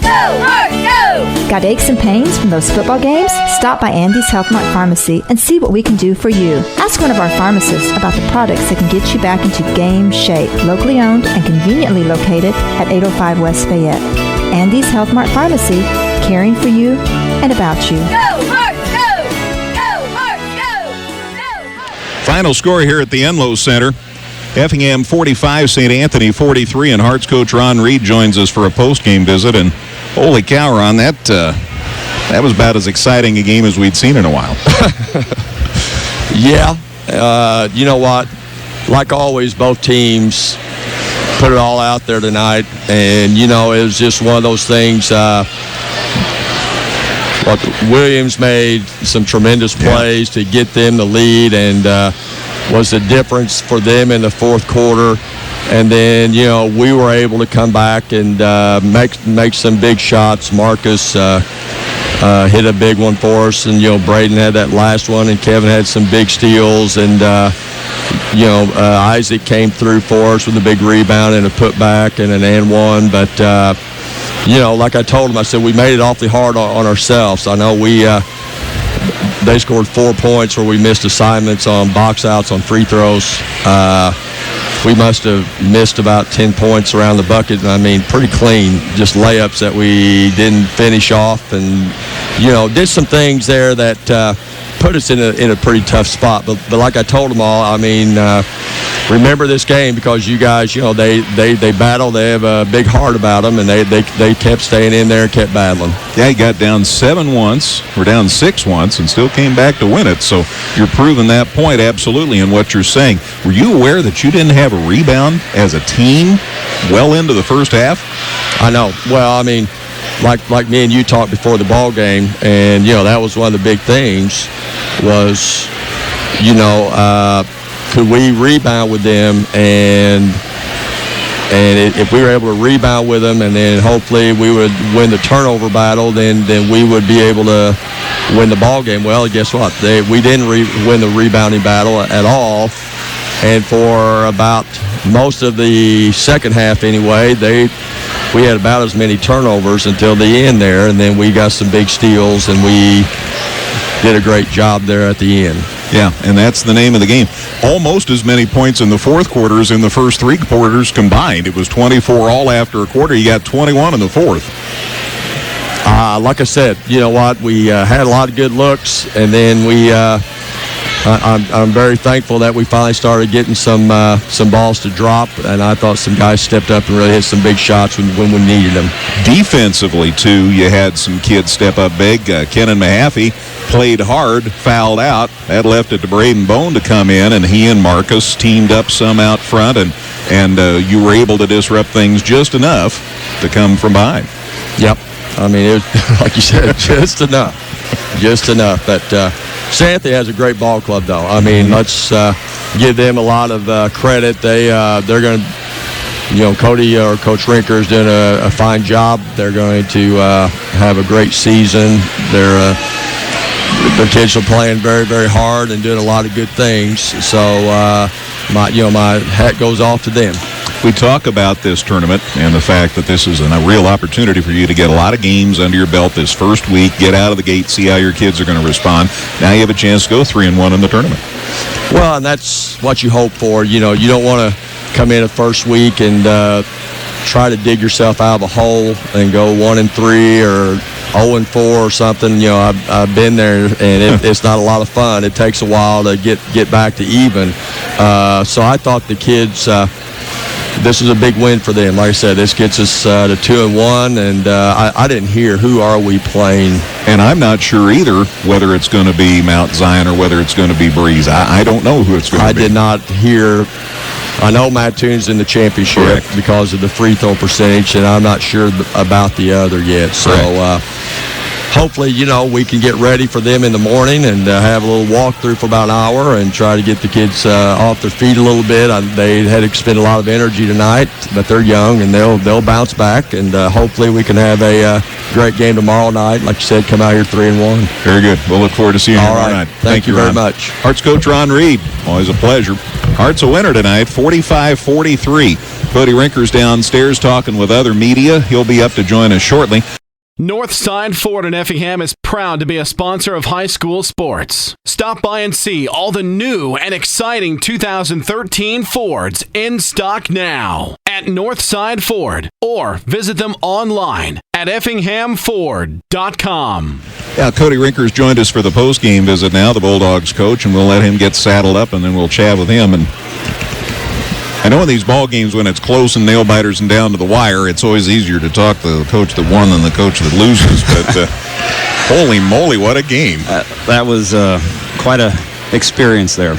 Go, Heart, go! Got aches and pains from those football games? Stop by Andy's Health Mart Pharmacy and see what we can do for you. Ask one of our pharmacists about the products that can get you back into game shape. Locally owned and conveniently located at 805 West Fayette. Andy's Health Mart Pharmacy, caring for you and about you. Go, Heart, go! Go, Heart, go! Go, Heart! Final score here at the Enloe Center. Effingham 45, St. Anthony 43, and Hearts coach Ron Reed joins us for a post-game visit. And holy cow, Ron, that was about as exciting a game as we'd seen in a while. Yeah, you know what? Like always, both teams put it all out there tonight, and you know it was just one of those things. Williams made some tremendous plays to get them the lead, and was the difference for them in the fourth quarter. And then, you know, we were able to come back and make some big shots. Marcus hit a big one for us, and, you know, Braden had that last one, and Kevin had some big steals, and, you know, Isaac came through for us with a big rebound and a putback and an and one. But, you know, like I told him, I said we made it awfully hard on ourselves. I know they scored 4 points where we missed assignments on box outs, on free throws. We must have missed about 10 points around the bucket, and I mean, pretty clean, just layups that we didn't finish off, and, you know, did some things there that put us in a pretty tough spot. But like I told them all, I mean, remember this game because you guys, you know, they battle. They have a big heart about them, and they kept staying in there and kept battling. Yeah, he got down 7 once, or down 6 once, and still came back to win it. So you're proving that point absolutely in what you're saying. Were you aware that you didn't have a rebound as a team well into the first half? I know. Well, I mean, like me and you talked before the ball game, and, you know, that was one of the big things was, you know, could we rebound with them, and if we were able to rebound with them, and then hopefully we would win the turnover battle, then we would be able to win the ball game. Well, guess what? We didn't win the rebounding battle at all, and for about most of the second half anyway, we had about as many turnovers until the end there, and then we got some big steals, and we did a great job there at the end. Yeah, and that's the name of the game. Almost as many points in the fourth quarter as in the first 3 quarters combined. It was 24 all after a quarter. You got 21 in the fourth. Like I said, you know what? We had a lot of good looks, and then I'm very thankful that we finally started getting some balls to drop, and I thought some guys stepped up and really hit some big shots when we needed them. Defensively, too, you had some kids step up big. Kenan Mahaffey played hard, fouled out. That left it to Braden Bone to come in, and he and Marcus teamed up some out front, and you were able to disrupt things just enough to come from behind. Yep. I mean, it was, like you said, just enough. Just enough. But St. Anthony has a great ball club, though. I mean, let's give them a lot of credit. They're going to, you know, Cody or Coach Rinker is doing a fine job. They're going to have a great season. Their kids are playing very, very hard and doing a lot of good things. So, my hat goes off to them. We talk about this tournament and the fact that this is a real opportunity for you to get a lot of games under your belt this first week, get out of the gate, see how your kids are going to respond. Now you have a chance to go 3-1 in the tournament. Well, and that's what you hope for. You know, you don't want to come in the first week and try to dig yourself out of a hole and go 1-3 or 0-4 or something. You know, I've been there, and it's not a lot of fun. It takes a while to get back to even. So I thought the kids, this is a big win for them. Like I said, this gets us to 2-1, and I didn't hear who are we playing. And I'm not sure either whether it's going to be Mount Zion or whether it's going to be Breeze. I don't know who it's going to be. I did not hear. I know Mattoon's in the championship. Correct. Because of the free throw percentage, and I'm not sure about the other yet. So hopefully, you know, we can get ready for them in the morning and have a little walkthrough for about an hour and try to get the kids off their feet a little bit. They had to expend a lot of energy tonight, but they're young and they'll bounce back, and hopefully we can have a great game tomorrow night. Like you said, come out here 3-1. Very good. We'll look forward to seeing you tomorrow night. Thank you very much. Hearts coach Ron Reed, always a pleasure. Hearts a winner tonight, 45-43. Cody Rinker's downstairs talking with other media. He'll be up to join us shortly. Northside Ford in Effingham is proud to be a sponsor of high school sports. Stop by and see all the new and exciting 2013 Fords in stock now at Northside Ford, or visit them online at effinghamford.com. Yeah, Cody Rinker's joined us for the post-game visit now, the Bulldogs coach, and we'll let him get saddled up, and then we'll chat with him. And I know in these ball games when it's close and nail-biters and down to the wire, it's always easier to talk to the coach that won than the coach that loses. But holy moly, what a game. That was quite a experience there.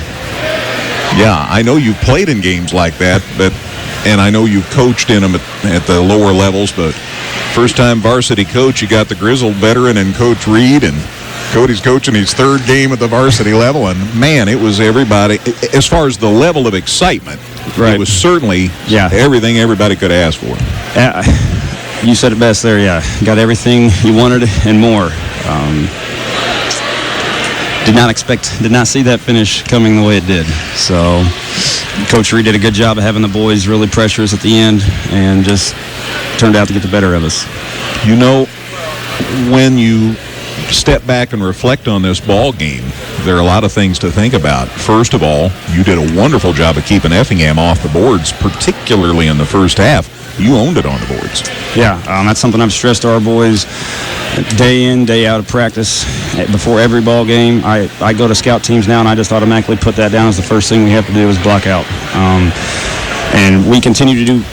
Yeah, I know you've played in games like that, and I know you've coached in them at the lower levels, but first-time varsity coach, you got the grizzled veteran and Coach Reed, and Cody's coaching his third game at the varsity level, and man, it was everybody. As far as the level of excitement, it was certainly everything everybody could ask for. You said it best there, Got everything you wanted and more. Did not see that finish coming the way it did. So Coach Reed did a good job of having the boys really pressure us at the end, and just turned out to get the better of us. You know, when you step back and reflect on this ball game, there are a lot of things to think about. First of all, you did a wonderful job of keeping Effingham off the boards, particularly in the first half. You owned it on the boards. Yeah, that's something I've stressed to our boys day in, day out of practice. Before every ball game, I go to scout teams now, and I just automatically put that down as the first thing we have to do is block out. And we continue to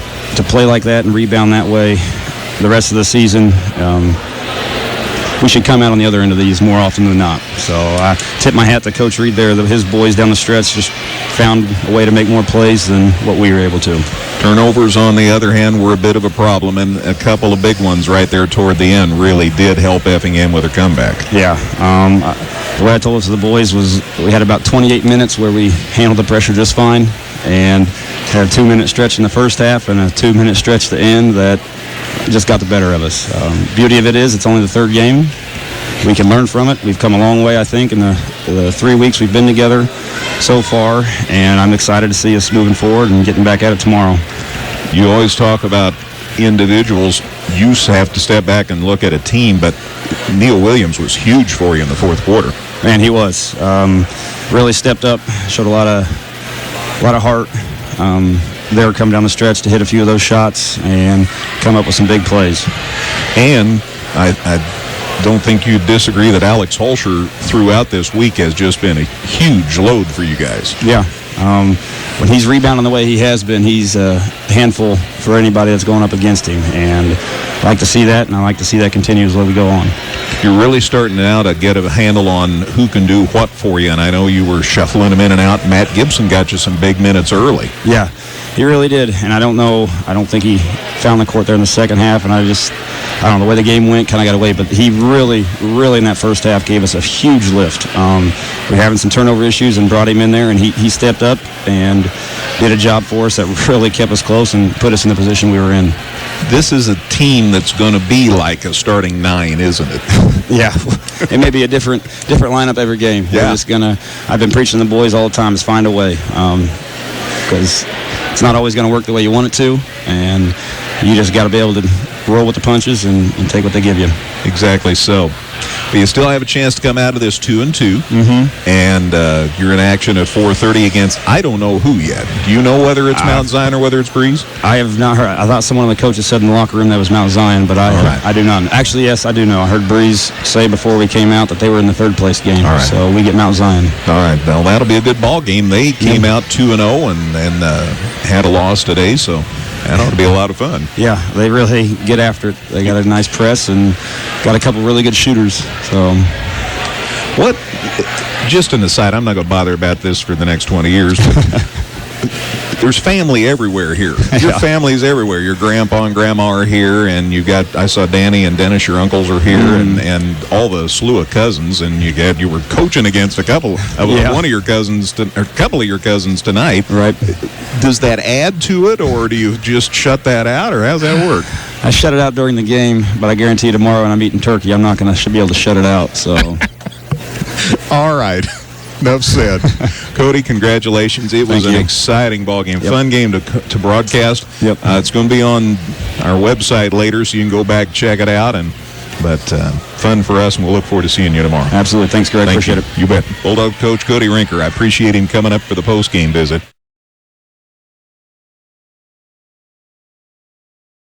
play like that and rebound that way the rest of the season. We should come out on the other end of these more often than not. So I tip my hat to Coach Reed there. His boys down the stretch just found a way to make more plays than what we were able to. Turnovers, on the other hand, were a bit of a problem, and a couple of big ones right there toward the end really did help Effingham with a comeback. Yeah. The way I told it to the boys was we had about 28 minutes where we handled the pressure just fine, and had a 2-minute stretch in the first half and a 2-minute stretch to end that just got the better of us. Beauty of it is it's only the third game. We can learn from it. We've come a long way, I think, in the 3 weeks we've been together so far, and I'm excited to see us moving forward and getting back at it tomorrow. You always talk about individuals. You have to step back and look at a team, but Neil Williams was huge for you in the fourth quarter. Man, he was. Really stepped up, showed a lot of heart. They were coming down the stretch to hit a few of those shots and come up with some big plays. And I don't think you'd disagree that Alex Holscher throughout this week has just been a huge load for you guys. Yeah. When he's rebounding the way he has been, he's a handful for anybody that's going up against him. And I like to see that, and I like to see that continue as we go on. You're really starting now to get a handle on who can do what for you, and I know you were shuffling them in and out. Matt Gibson got you some big minutes early. Yeah, he really did, and I don't think he found the court there in the second half, and I don't know, the way the game went kind of got away, but he really, really in that first half gave us a huge lift. We're having some turnover issues and brought him in there, and he stepped up and did a job for us that really kept us close and put us in the position we were in. This is a team that's going to be like a starting 9, isn't it? Yeah, it may be a different lineup every game. Yeah. I've been preaching to the boys all the time is find a way, because it's not always going to work the way you want it to, and you just got to be able to roll with the punches and take what they give you. Exactly so. But you still have a chance to come out of this 2-2, and you're in action at 4:30 against I don't know who yet. Do you know whether it's Mount Zion or whether it's Breeze? I have not heard. I thought someone of the coaches said in the locker room that was Mount Zion, but I do not. Actually, yes, I do know. I heard Breeze say before we came out that they were in the third place game. All right. So we get Mount Zion. All right. Well, that'll be a good ball game. They came out 2-0 and had a loss today, so that ought to be a lot of fun. Yeah, they really get after it. They got a nice press and got a couple really good shooters. So, what? Just an aside, I'm not going to bother about this for the next 20 years, but there's family everywhere here. Your family's everywhere. Your grandpa and grandma are here, and you got, I saw Danny and Dennis, your uncles are here, and all the slew of cousins, and you were coaching against a couple of one of your cousins, or a couple of your cousins tonight. Right. Does that add to it, or do you just shut that out, or how's that work? I shut it out during the game, but I guarantee you tomorrow when I'm eating turkey, I'm not going to be able to shut it out. So, all right. Enough said. Cody, congratulations. It was an exciting ball game. Fun game to broadcast. Yep. It's going to be on our website later, so you can go back and check it out. But fun for us, and we'll look forward to seeing you tomorrow. Absolutely. Thanks, Greg. Appreciate it. You bet. Bulldog coach Cody Rinker. I appreciate him coming up for the post-game visit.